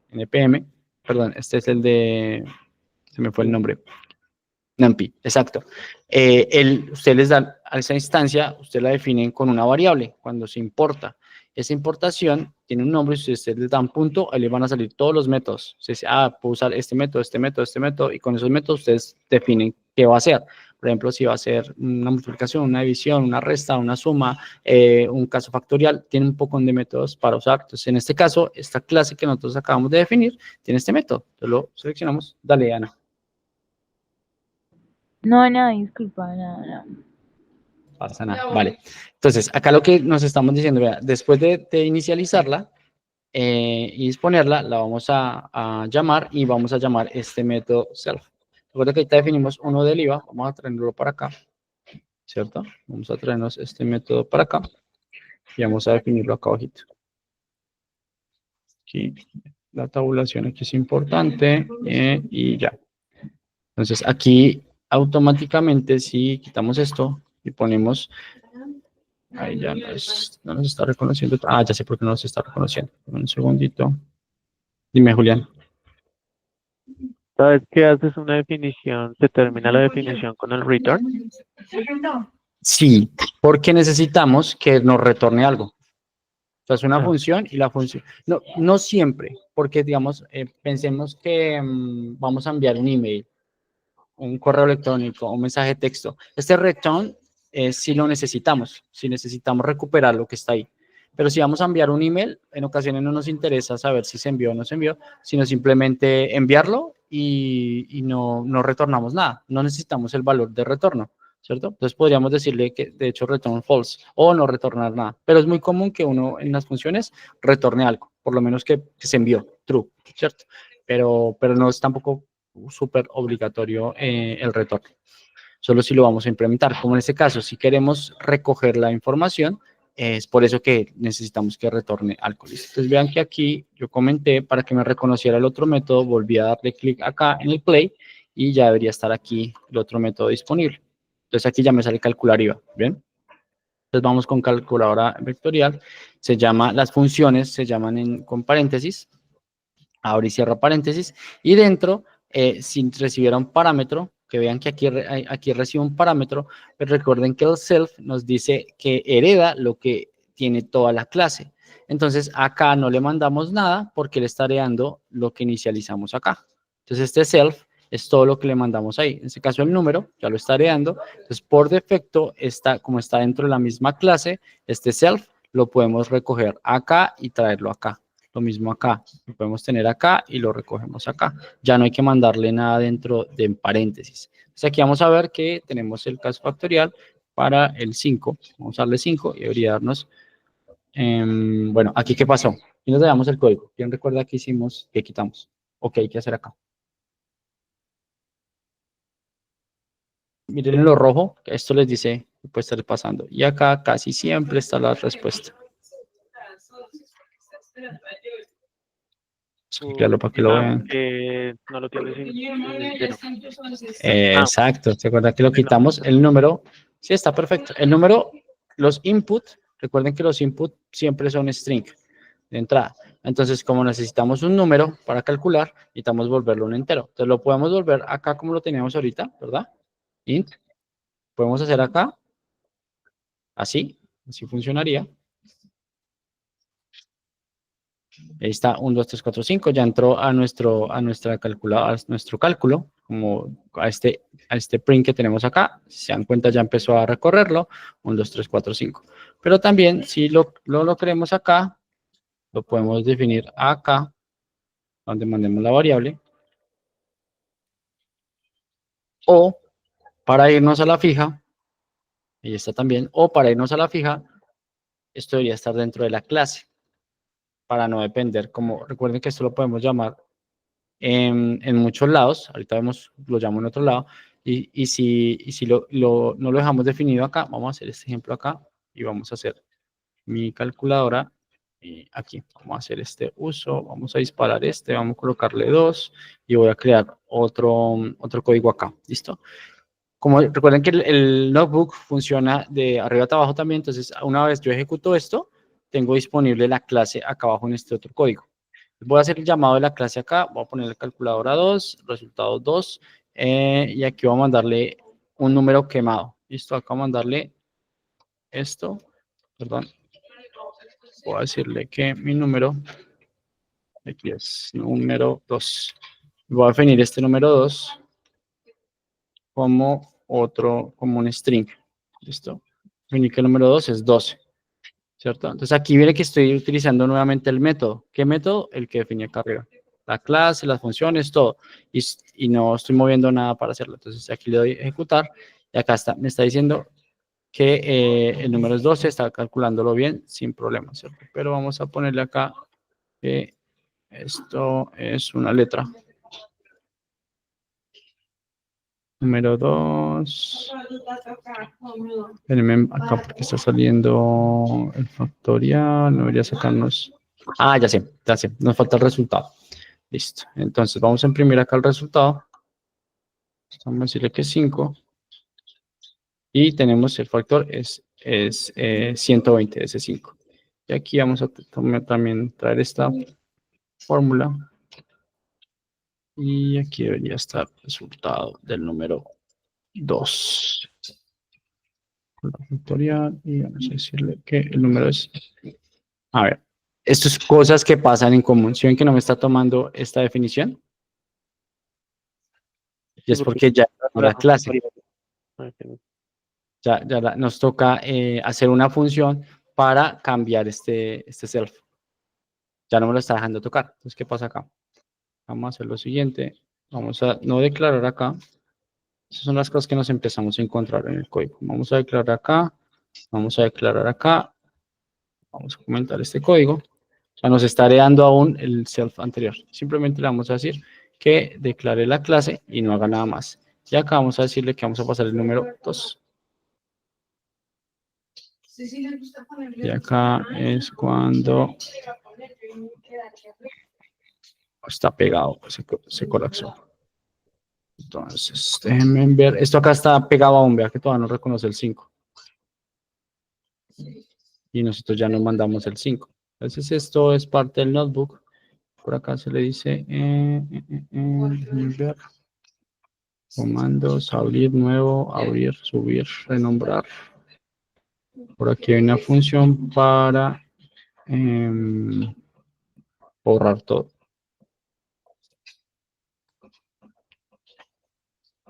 NPM, perdón, este es el de... Se me fue el nombre. NumPy, exacto. Usted les da a esa instancia, usted la definen con una variable cuando se importa. Esa importación tiene un nombre, si ustedes les dan punto, ahí le van a salir todos los métodos. Usted dice, puedo usar este método, este método, este método, y con esos métodos ustedes definen qué va a hacer. Por ejemplo, si va a ser una multiplicación, una división, una resta, una suma, un caso factorial, tiene un poco de métodos para usar. Entonces, en este caso, esta clase que nosotros acabamos de definir tiene este método. Entonces, lo seleccionamos. Dale, Ana. No, nada, disculpa, nada. Pasa nada, vale. Entonces, acá lo que nos estamos diciendo, vea, después de inicializarla y disponerla, la vamos a llamar y vamos a llamar este método self. Recuerda que ahorita definimos uno del IVA, vamos a traerlo para acá, ¿cierto? Vamos a traernos este método para acá y vamos a definirlo acá abajito. Aquí, la tabulación aquí es importante y ya. Entonces, aquí automáticamente si quitamos esto y ponemos... Ahí ya no nos está reconociendo. Ya sé por qué no nos está reconociendo. Un segundito. Dime, Julián. ¿Sabes qué haces una definición? Se termina la definición con el return. Sí, porque necesitamos que nos retorne algo. O sea, es una Ah. función y la función... No siempre, porque, digamos, pensemos que vamos a enviar un email, un correo electrónico, un mensaje de texto. Este return si lo necesitamos, si necesitamos recuperar lo que está ahí. Pero si vamos a enviar un email, en ocasiones no nos interesa saber si se envió o no se envió, sino simplemente enviarlo y no retornamos nada. No necesitamos el valor de retorno, ¿cierto? Entonces podríamos decirle que de hecho return false o no retornar nada. Pero es muy común que uno en las funciones retorne algo, por lo menos que se envió, true, ¿cierto? Pero no es tampoco súper obligatorio el retorno. Solo si lo vamos a implementar. Como en este caso, si queremos recoger la información, es por eso que necesitamos que retorne algo. Entonces vean que aquí yo comenté para que me reconociera el otro método, volví a darle clic acá en el play y ya debería estar aquí el otro método disponible. Entonces aquí ya me sale calcular IVA, ¿bien? Entonces vamos con calculadora vectorial, las funciones se llaman con paréntesis, abre y cierra paréntesis, y dentro, si recibiera un parámetro, que vean que aquí recibe un parámetro, pero recuerden que el self nos dice que hereda lo que tiene toda la clase. Entonces, acá no le mandamos nada porque le está heredando lo que inicializamos acá. Entonces, este self es todo lo que le mandamos ahí. En este caso, el número ya lo está heredando. Entonces, por defecto, como está dentro de la misma clase, este self lo podemos recoger acá y traerlo acá. Lo mismo acá, lo podemos tener acá y lo recogemos acá. Ya no hay que mandarle nada dentro de paréntesis. Entonces aquí vamos a ver que tenemos el caso factorial para el 5. Vamos a darle 5 y debería darnos... bueno, aquí ¿qué pasó? Y nos damos el código. ¿Quién recuerda que hicimos, que quitamos? ¿O qué hay que hacer acá? Miren lo rojo, que esto les dice que puede estar pasando. Y acá casi siempre está la respuesta. Explicarlo para que lo vean. No lo tienes lleno. Exacto, ¿se acuerda que lo quitamos? El número Sí, está perfecto. El número, los input, recuerden que los input siempre son string de entrada. Entonces, como necesitamos un número para calcular, necesitamos volverlo un entero. Entonces, lo podemos volver acá como lo teníamos ahorita, ¿verdad? Int. Podemos hacer acá, así funcionaría. Ahí está, 1, 2, 3, 4, 5, ya entró a nuestra calculadora, a nuestro cálculo, como a este print que tenemos acá. Si se dan cuenta, ya empezó a recorrerlo, 1, 2, 3, 4, 5. Pero también, si lo queremos acá, lo podemos definir acá, donde mandemos la variable. O, para irnos a la fija, ahí está también, o para irnos a la fija, esto debería estar dentro de la clase, para no depender, como recuerden que esto lo podemos llamar en muchos lados, ahorita lo llamo en otro lado, y si no lo dejamos definido acá, vamos a hacer este ejemplo acá, y vamos a hacer mi calculadora, y aquí, vamos a hacer este uso, vamos a disparar vamos a colocarle 2, y voy a crear otro código acá, ¿listo? Como recuerden que el notebook funciona de arriba a abajo también, entonces una vez yo ejecuto esto, tengo disponible la clase acá abajo en este otro código. Voy a hacer el llamado de la clase acá, voy a poner la calculadora 2, resultado 2, y aquí voy a mandarle un número quemado. Listo, acá voy a mandarle esto, perdón. Voy a decirle que mi número, aquí es número 2. Voy a definir este número 2 como como un string. ¿Listo? Definir que el número 2 es 12. ¿Cierto? Entonces aquí viene que estoy utilizando nuevamente el método. ¿Qué método? El que definí acá arriba. La clase, las funciones, todo. Y no estoy moviendo nada para hacerlo. Entonces aquí le doy ejecutar y acá está. Me está diciendo que el número es 12, está calculándolo bien sin problema, ¿cierto? Pero vamos a ponerle acá que esto es una letra. Número 2. Espérenme acá porque está saliendo el factorial. No debería sacarnos. Ah, ya sé. Nos falta el resultado. Listo. Entonces vamos a imprimir acá el resultado. Vamos a decirle que es 5. Y tenemos el factor es 120, ese 5. Y aquí vamos a también traer esta fórmula. Y aquí debería estar el resultado del número 2. Factorial. Y vamos a decirle que el número es... A ver. Estas cosas que pasan en común. ¿Sí ven que no me está tomando esta definición? Y es porque ya no la clase. Nos toca hacer una función para cambiar este self. Ya no me lo está dejando tocar. Entonces, ¿qué pasa acá? Vamos a hacer lo siguiente. Vamos a no declarar acá. Esas son las cosas que nos empezamos a encontrar en el código. Vamos a declarar acá. Vamos a declarar acá. Vamos a comentar este código. O sea, nos está heredando aún el self anterior. Simplemente le vamos a decir que declare la clase y no haga nada más. Y acá vamos a decirle que vamos a pasar el número 2. Y acá es cuando está pegado, se colapsó. Entonces, déjenme ver. Esto acá está pegado a un, vea que todavía no reconoce el 5. Y nosotros ya nos mandamos el 5. Entonces, esto es parte del notebook. Por acá se le dice, ver. Comandos, abrir nuevo, abrir, subir, renombrar. Por aquí hay una función para borrar todo.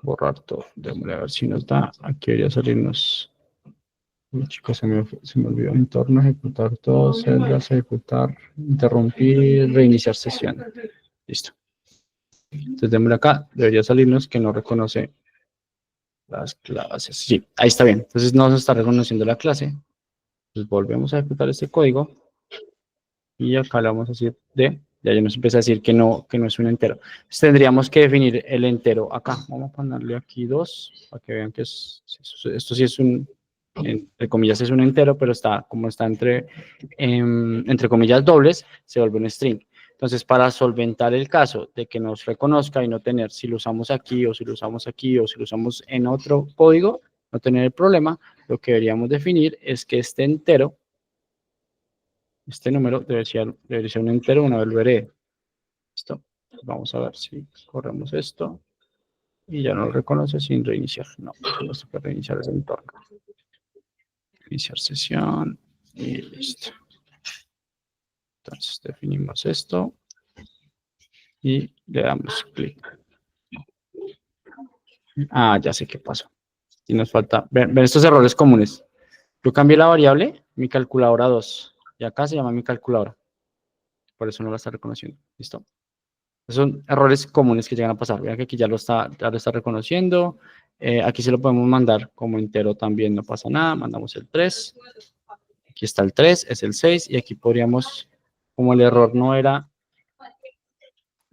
Borrar todo. Déjame ver si nos da. Aquí debería salirnos. Chicos, se me olvidó. Entorno, ejecutar todo, celdas, ejecutar, interrumpir, reiniciar sesión. Listo. Entonces, démosle acá. Debería salirnos que no reconoce las clases. Sí, ahí está bien. Entonces, no se está reconociendo la clase. Entonces, volvemos a ejecutar este código. Y acá le vamos a decir ya nos empieza a decir que no es un entero. Entonces tendríamos que definir el entero acá. Vamos a ponerle aquí 2, para que vean que esto sí es entre comillas es un entero, pero como está entre comillas dobles, se vuelve un string. Entonces, para solventar el caso de que nos reconozca y no tener si lo usamos aquí o si lo usamos aquí o si lo usamos en otro código, no tener el problema, lo que deberíamos definir es que este entero, este número debería ser un entero, una vez lo herede. ¿Listo? Vamos a ver si corremos esto y ya no lo reconoce sin reiniciar. No, solo se puede reiniciar el entorno. Iniciar sesión y listo. Entonces definimos esto y le damos clic. Ah, ya sé qué pasó. Y nos falta, ven estos errores comunes. Yo cambié la variable, mi calculadora 2, y acá se llama mi calculadora. Por eso no la está reconociendo. ¿Listo? Esos son errores comunes que llegan a pasar. Vean que aquí ya lo está reconociendo. Aquí se lo podemos mandar como entero también, no pasa nada. Mandamos el 3. Aquí está el 3, es el 6. Y aquí podríamos, como el error no era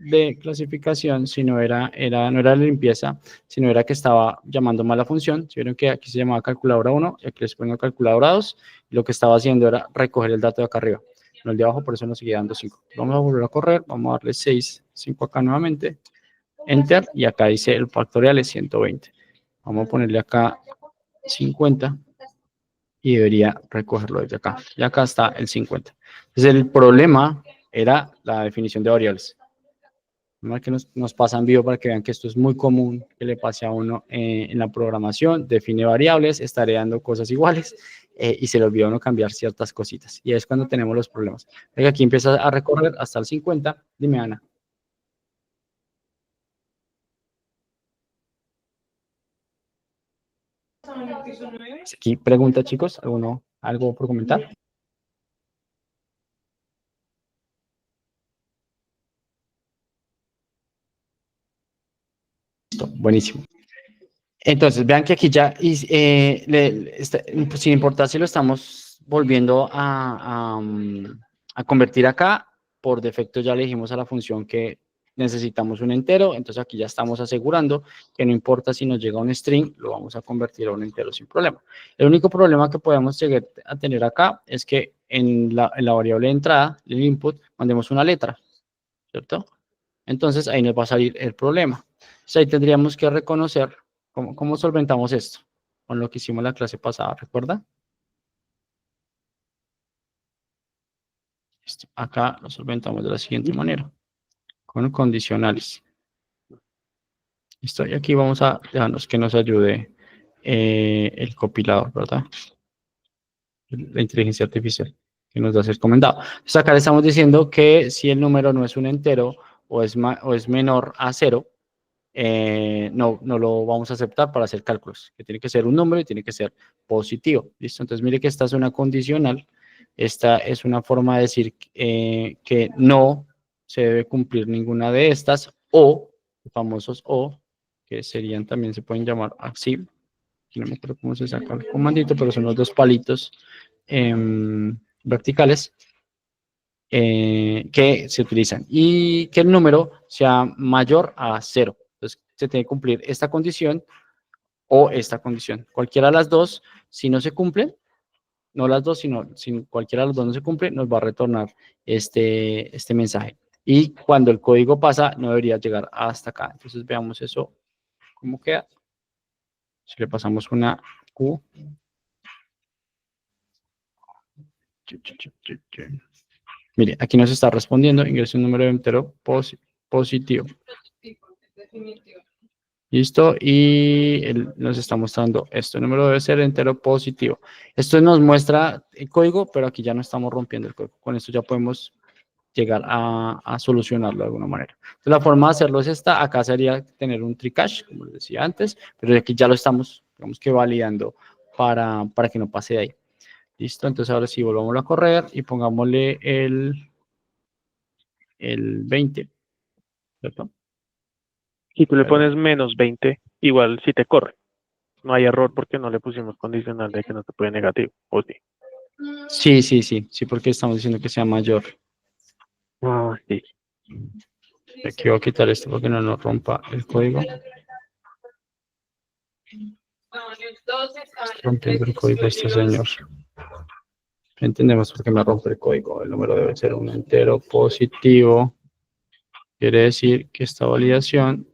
de clasificación, sino no era de limpieza, sino era que estaba llamando mal la función. Si vieron que aquí se llamaba calculadora 1, y aquí les pongo calculadora 2, y lo que estaba haciendo era recoger el dato de acá arriba, no el de abajo, por eso nos sigue dando 5. Vamos a volver a correr, vamos a darle 6, 5 acá nuevamente, enter, y acá dice el factorial es 120. Vamos a ponerle acá 50, y debería recogerlo desde acá. Y acá está el 50. Entonces el problema era la definición de variables. Que nos pasa en vivo para que vean que esto es muy común que le pase a uno en la programación, define variables, está heredando cosas iguales y se le olvidó uno cambiar ciertas cositas. Y es cuando tenemos los problemas. Aquí empieza a recorrer hasta el 50. Dime, Ana. Aquí pregunta, chicos, ¿algo por comentar? Listo, buenísimo. Entonces, vean que aquí ya, sin importar si lo estamos volviendo a convertir acá, por defecto ya le dijimos a la función que necesitamos un entero, entonces aquí ya estamos asegurando que no importa si nos llega un string, lo vamos a convertir a un entero sin problema. El único problema que podemos llegar a tener acá es que en la variable de entrada, el input, mandemos una letra, ¿cierto? Entonces ahí nos va a salir el problema. Entonces ahí tendríamos que reconocer cómo solventamos esto con lo que hicimos la clase pasada, ¿recuerda? Acá lo solventamos de la siguiente manera, con condicionales. Listo, y aquí vamos a dejarnos que nos ayude el compilador, ¿verdad? La inteligencia artificial que nos da ser recomendado. Entonces acá le estamos diciendo que si el número no es un entero o es menor a 0, no lo vamos a aceptar para hacer cálculos, que tiene que ser un número y tiene que ser positivo, ¿listo? Entonces, mire que esta es una condicional, esta es una forma de decir que no se debe cumplir ninguna de estas, o, los famosos o, que serían también, se pueden llamar así, no me acuerdo cómo se saca el comandito, pero son los dos palitos verticales, que se utilizan y que el número sea mayor a 0. Entonces, se tiene que cumplir esta condición o esta condición. Cualquiera de las dos, si no se cumplen, no las dos, sino si cualquiera de las dos no se cumple, nos va a retornar este mensaje. Y cuando el código pasa, no debería llegar hasta acá. Entonces, veamos eso, cómo queda. Si le pasamos una Q. Mire, aquí nos está respondiendo, ingrese un número entero positivo. Listo, y nos está mostrando esto. El número debe ser entero positivo. Esto nos muestra el código, pero aquí ya no estamos rompiendo el código. Con esto ya podemos llegar a solucionarlo de alguna manera. Entonces, la forma de hacerlo es esta. Acá sería tener un tricache, como les decía antes, pero aquí ya lo estamos, digamos que validando para que no pase de ahí. Listo, entonces ahora sí, volvamos a correr y pongámosle el 20, ¿cierto? Si tú le pones menos 20, igual si te corre. No hay error porque no le pusimos condicional de que no se puede negativo, ¿o sí? Sí, porque estamos diciendo que sea mayor. Ah, sí. Aquí voy a quitar esto para que no nos rompa el código. Está rompiendo el código este señor. Entendemos por qué me rompe el código. El número debe ser un entero positivo. Quiere decir que esta validación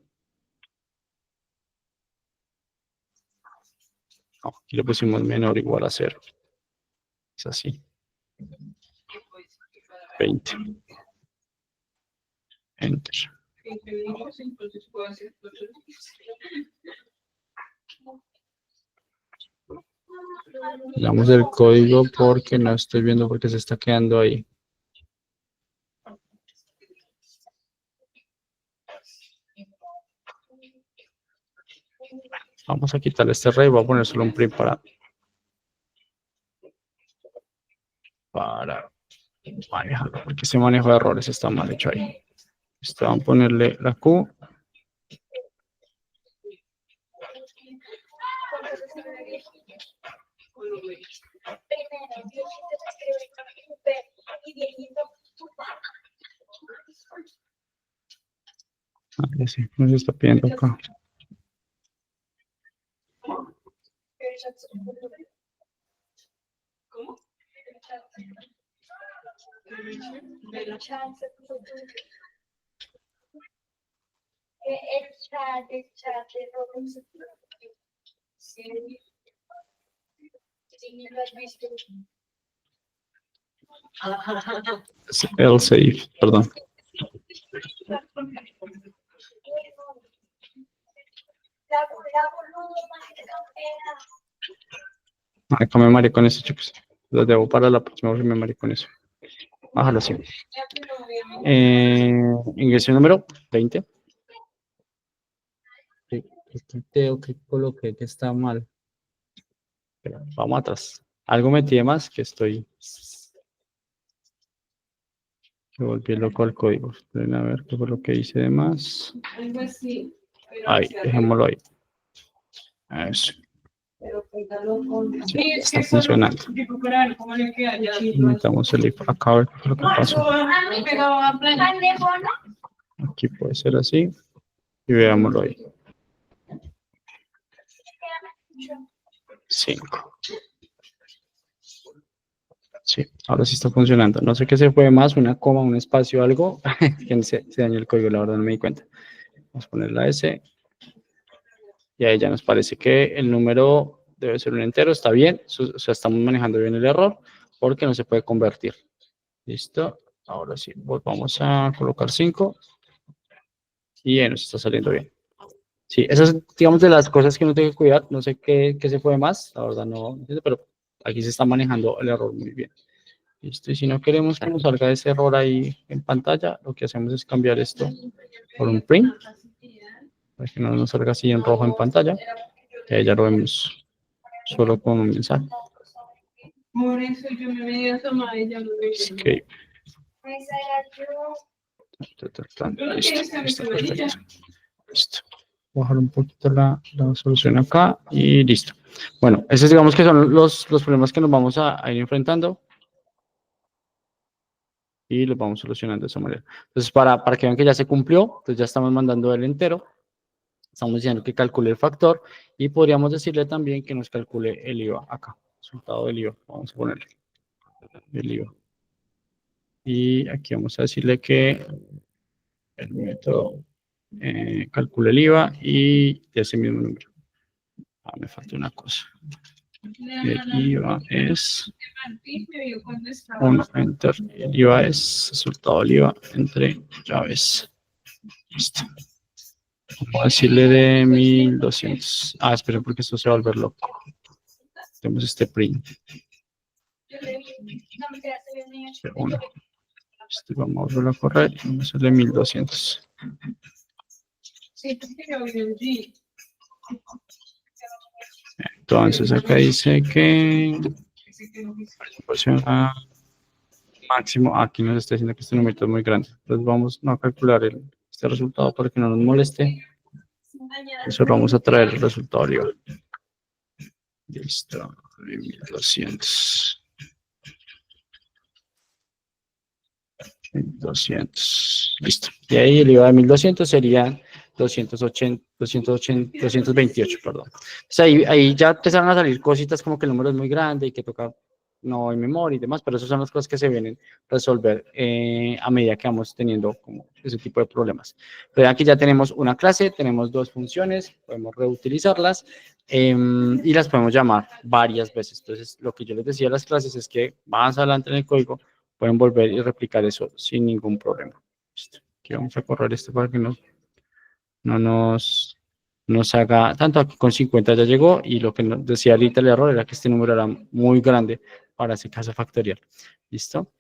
No, aquí le pusimos menor o igual a 0. Es así. 20. Enter. Damos el código porque no estoy viendo porque se está quedando ahí. Vamos a quitarle este array, voy a poner solo un print para manejarlo, porque ese manejo de errores está mal hecho ahí. Esto vamos a ponerle la Q. Ah, sí, nos está pidiendo acá. El save, perdón. Acá me maré con eso, chicos. Lo debo para la próxima vez, me maré con eso. Bájalo así. Ingresé el número 20. Creo que coloqué que está mal. Pero vamos atrás. Algo metí de más que estoy. Que volví loco al código. Esperen a ver qué fue lo que hice de más. Ahí, dejémoslo ahí. Eso. Sí, está funcionando. Metamos el if acá a ver qué fue lo que pasó. Aquí puede ser así. Y veámoslo ahí. 5. Sí, ahora sí está funcionando. No sé qué se fue más, una coma, un espacio, algo. Que se dañó el código, la verdad no me di cuenta. Vamos a poner la S. Y ahí ya nos parece que el número debe ser un entero. Está bien. O sea, estamos manejando bien el error porque no se puede convertir. Listo. Ahora sí, vamos a colocar 5. Y nos está saliendo bien. Sí, esas, digamos, de las cosas que uno tiene que cuidar. No sé qué se puede más. La verdad no entiendo, pero aquí se está manejando el error muy bien. Listo, y si no queremos que nos salga ese error ahí en pantalla, lo que hacemos es cambiar esto por un print, para que no nos salga así en rojo en pantalla, y ahí ya lo vemos solo con un mensaje. Por eso yo me veía asomada y ya lo veía. Escape. Listo, perfecto. Listo. Bajar un poquito la solución acá y listo. Bueno, esos digamos que son los problemas que nos vamos a ir enfrentando. Y los vamos solucionando de esa manera. Entonces, para que vean que ya se cumplió, entonces ya estamos mandando el entero. Estamos diciendo que calcule el factor y podríamos decirle también que nos calcule el IVA acá. Resultado del IVA. Vamos a ponerle el IVA. Y aquí vamos a decirle que el método calcule el IVA y de ese mismo número. Me falta una cosa. El IVA es 1, enter. El IVA es resultado del IVA entre llaves. Listo. Vamos a decirle de 1200. Ah, esperen porque esto se va a volver loco. Tenemos este print. Uno. Vamos a volverlo a correr y vamos a hacerle 1200. Entonces acá dice que máximo, aquí nos está diciendo que este número es muy grande. Entonces vamos a calcular este resultado para que no nos moleste. Eso vamos a traer el resultado libre. Listo, 1200. 1200. Listo. Y ahí el IVA de 1200 sería 228, perdón. O sea, ahí ya te van a salir cositas como que el número es muy grande y que toca no hay memoria y demás, pero esas son las cosas que se vienen a resolver a medida que vamos teniendo como ese tipo de problemas. Pero aquí ya tenemos una clase, tenemos dos funciones, podemos reutilizarlas y las podemos llamar varias veces. Entonces, lo que yo les decía a las clases es que más adelante en el código pueden volver y replicar eso sin ningún problema. Listo. Aquí vamos a correr esto para que no nos haga tanto. Aquí con 50 ya llegó y lo que nos decía ahorita el error era que este número era muy grande para ese caso factorial. ¿Listo?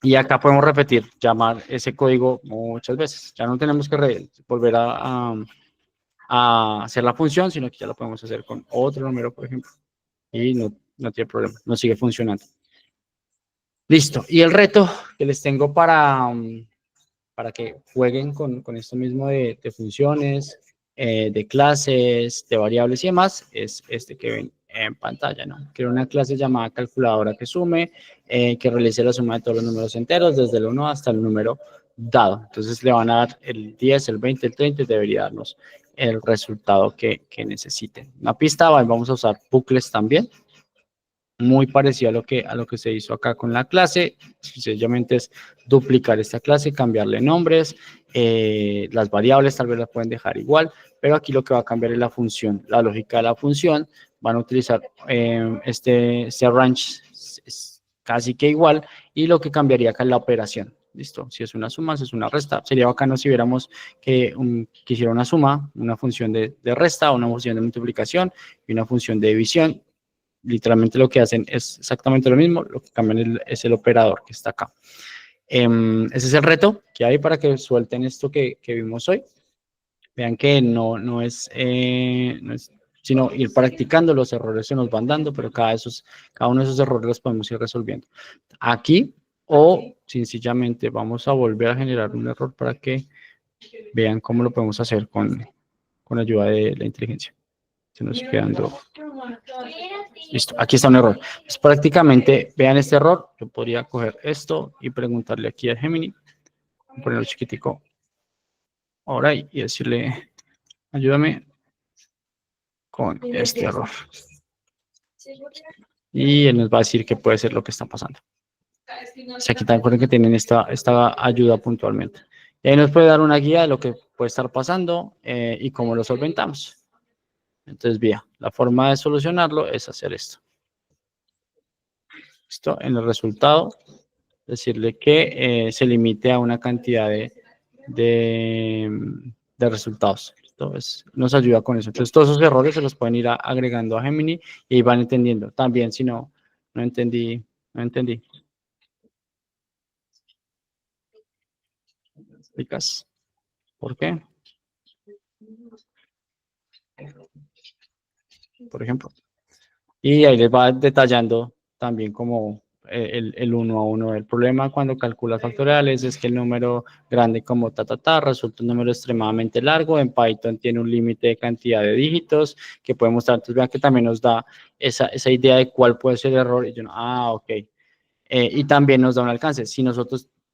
Y acá podemos repetir, llamar ese código muchas veces. Ya no tenemos que volver a hacer la función, sino que ya lo podemos hacer con otro número, por ejemplo. Y no tiene problema, no sigue funcionando. Listo. Y el reto que les tengo para que jueguen con esto mismo de funciones, de clases, de variables y demás, es este que ven en pantalla, ¿no? Quiero una clase llamada calculadora que sume, que realice la suma de todos los números enteros, desde el 1 hasta el número dado. Entonces le van a dar el 10, el 20, el 30 y debería darnos el resultado que necesiten. Una pista, vamos a usar bucles también. Muy parecido a lo que se hizo acá con la clase. Sencillamente es duplicar esta clase, cambiarle nombres, las variables tal vez las pueden dejar igual, pero aquí lo que va a cambiar es la función, la lógica de la función. Van a utilizar este range es casi que igual, y lo que cambiaría acá es la operación. ¿Listo? Si es una suma, si es una resta. Sería bacano si viéramos que hiciera una suma, una función de resta, una función de multiplicación y una función de división. Literalmente lo que hacen es exactamente lo mismo, lo que cambian es el operador que está acá. Ese es el reto que hay para que suelten esto que vimos hoy. Vean que no es sino ir practicando, los errores se nos van dando, pero cada uno de esos errores los podemos ir resolviendo. Aquí, o sencillamente vamos a volver a generar un error para que vean cómo lo podemos hacer con ayuda de la inteligencia. Se nos quedando. Listo, aquí está un error. Pues prácticamente, vean este error. Yo podría coger esto y preguntarle aquí a Gemini, ponerlo chiquitico ahora y decirle, ayúdame con este error. Y él nos va a decir qué puede ser lo que está pasando. O sea, aquí también que tienen esta ayuda puntualmente. Y ahí nos puede dar una guía de lo que puede estar pasando y cómo lo solventamos. Entonces, la forma de solucionarlo es hacer esto. Listo, en el resultado, decirle que se limite a una cantidad de resultados. Entonces, nos ayuda con eso. Entonces, todos esos errores se los pueden ir agregando a Gemini y van entendiendo. También, si no entendí. ¿Explicas por qué? Por ejemplo. Y ahí les va detallando también como el uno a uno. El problema cuando calculas factoriales es que el número grande como resulta un número extremadamente largo. En Python tiene un límite de cantidad de dígitos que puede mostrar. Entonces vean que también nos da esa idea de cuál puede ser el error. Y yo, ok. Y también nos da un alcance.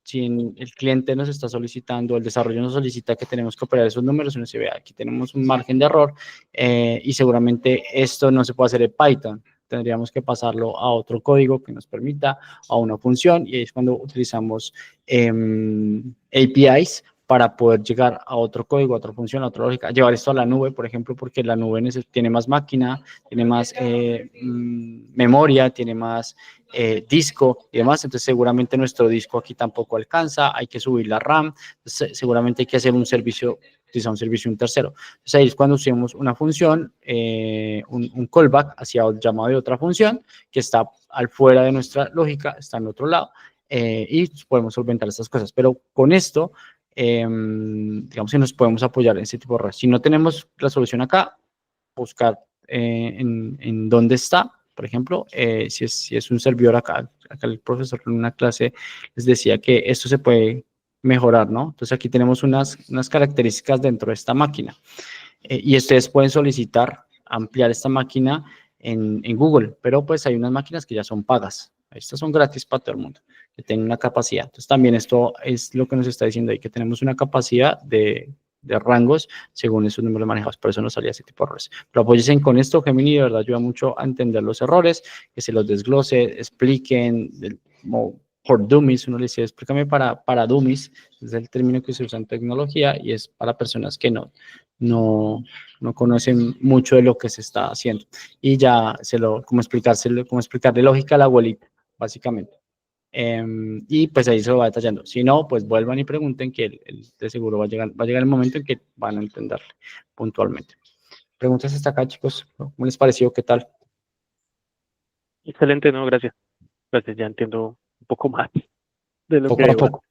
Si el cliente nos está solicitando, el desarrollo nos solicita que tenemos que operar esos números, uno se ve aquí tenemos un margen de error y seguramente esto no se puede hacer en Python. Tendríamos que pasarlo a otro código que nos permita, a una función, y es cuando utilizamos APIs para poder llegar a otro código, a otra función, a otra lógica. Llevar esto a la nube, por ejemplo, porque la nube tiene más máquina, tiene más memoria, tiene más disco y demás. Entonces, seguramente nuestro disco aquí tampoco alcanza. Hay que subir la RAM. Entonces, seguramente hay que hacer utilizar un servicio un tercero. Entonces, ahí es cuando usamos una función, un callback hacia el llamado de otra función que está al fuera de nuestra lógica, está en otro lado. Y podemos solventar estas cosas. Pero con esto, digamos que nos podemos apoyar en ese tipo de errores. Si no tenemos la solución acá, buscar en dónde está. Por ejemplo, si es un servidor acá el profesor en una clase les decía que esto se puede mejorar, ¿no? Entonces aquí tenemos unas características dentro de esta máquina. Y ustedes pueden solicitar ampliar esta máquina en Google, pero pues hay unas máquinas que ya son pagas. Estas son gratis para todo el mundo, que tienen una capacidad. Entonces también esto es lo que nos está diciendo ahí, que tenemos una capacidad de de rangos según esos números manejados, por eso nos salía ese tipo de errores. Pero apóyense con esto, Gemini de verdad ayuda mucho a entender los errores, que se los desglose, expliquen, como por dummies, uno le dice, explícame para dummies, es el término que se usa en tecnología y es para personas que no conocen mucho de lo que se está haciendo. Y ya como explicarle lógica a la abuelita, básicamente. Y pues ahí se lo va detallando. Si no, pues vuelvan y pregunten que él de seguro va a llegar el momento en que van a entenderle puntualmente. Preguntas hasta acá, chicos. ¿Cómo les pareció? ¿Qué tal? Excelente, no, gracias. Gracias, ya entiendo un poco más de lo Poco que a iba. poco.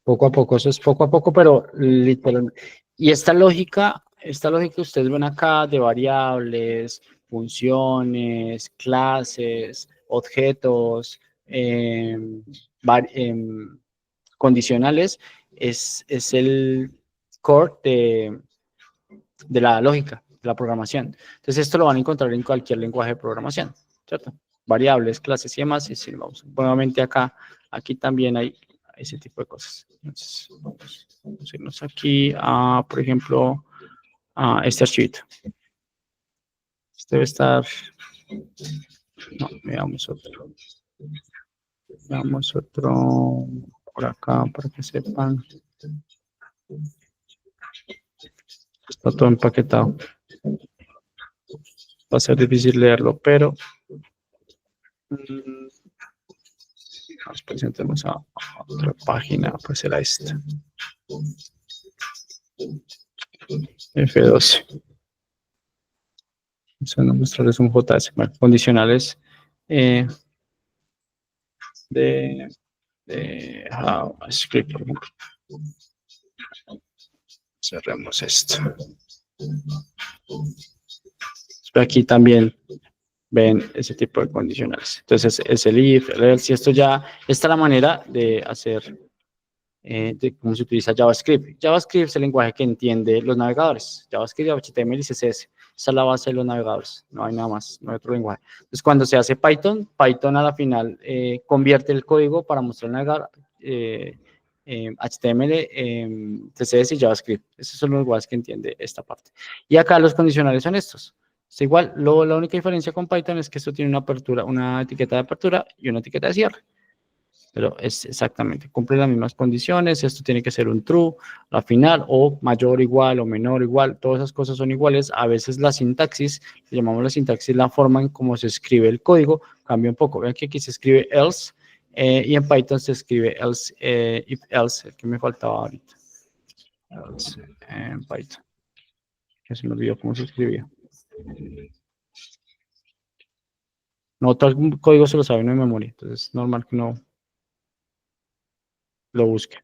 Poco a poco, eso es poco a poco, pero literalmente. Y esta lógica ustedes ven acá de variables, funciones, clases, objetos, condicionales, es el core de la lógica, de la programación. Entonces, esto lo van a encontrar en cualquier lenguaje de programación, ¿cierto? Variables, clases y demás. Y si vamos, nuevamente aquí también hay ese tipo de cosas. Entonces, vamos a irnos aquí a, por ejemplo, a este archivito. Este debe estar... No, veamos otro. Veamos otro por acá para que sepan. Está todo empaquetado. Va a ser difícil leerlo, pero nos presentemos a otra página, pues será esta. F12. Vamos a mostrarles un JS, bueno, condicionales de JavaScript, por ejemplo. Cerremos esto. Aquí también ven ese tipo de condicionales. Entonces es el if, el else, y esta es la manera de hacer, de cómo se utiliza JavaScript. JavaScript es el lenguaje que entiende los navegadores. JavaScript, HTML y CSS. Esa es la base de los navegadores. No hay nada más, no hay otro lenguaje. Entonces cuando se hace Python a la final convierte el código para mostrar el navegador. HTML, CSS y JavaScript. Esos son los lenguajes que entiende esta parte. Y acá los condicionales son estos. Es igual, la única diferencia con Python es que esto tiene una apertura, una etiqueta de apertura y una etiqueta de cierre. Pero es exactamente, cumple las mismas condiciones, esto tiene que ser un true al final, o mayor igual, o menor igual, todas esas cosas son iguales. A veces la sintaxis, llamamos la sintaxis, la forma en cómo se escribe el código, cambia un poco. Vean que aquí se escribe else, y en Python se escribe else, if else, el que me faltaba ahorita. Else, en Python. Que se me olvidó cómo se escribía. No, todo el código se lo sabe, no en memoria, entonces es normal que no lo busque.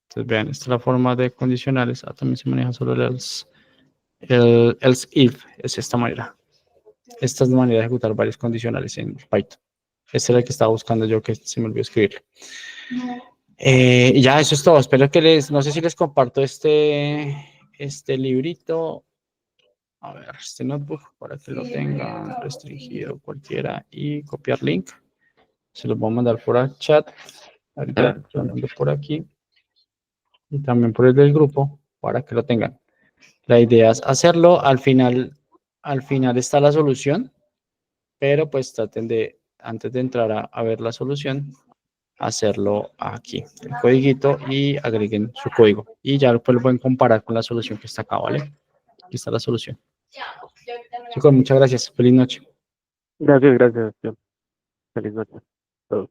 Entonces vean, esta es la forma de condicionales. También se maneja solo el else if, es esta manera. Esta es la manera de ejecutar varios condicionales en Python. Este era el que estaba buscando yo, que se me olvidó escribir. Y ya, eso es todo. Espero que no sé si les comparto este librito. A ver, este notebook para que lo tengan restringido cualquiera y copiar link. Se los voy a mandar por el chat. Ahorita lo mando por aquí. Y también por el del grupo para que lo tengan. La idea es hacerlo. Al final está la solución, pero pues traten de, antes de entrar a ver la solución, hacerlo aquí, el codiguito, y agreguen su código. Y ya después lo pueden comparar con la solución que está acá, ¿vale? Aquí está la solución. Chicos, muchas gracias. Feliz noche. Gracias, gracias. Feliz noche a todos.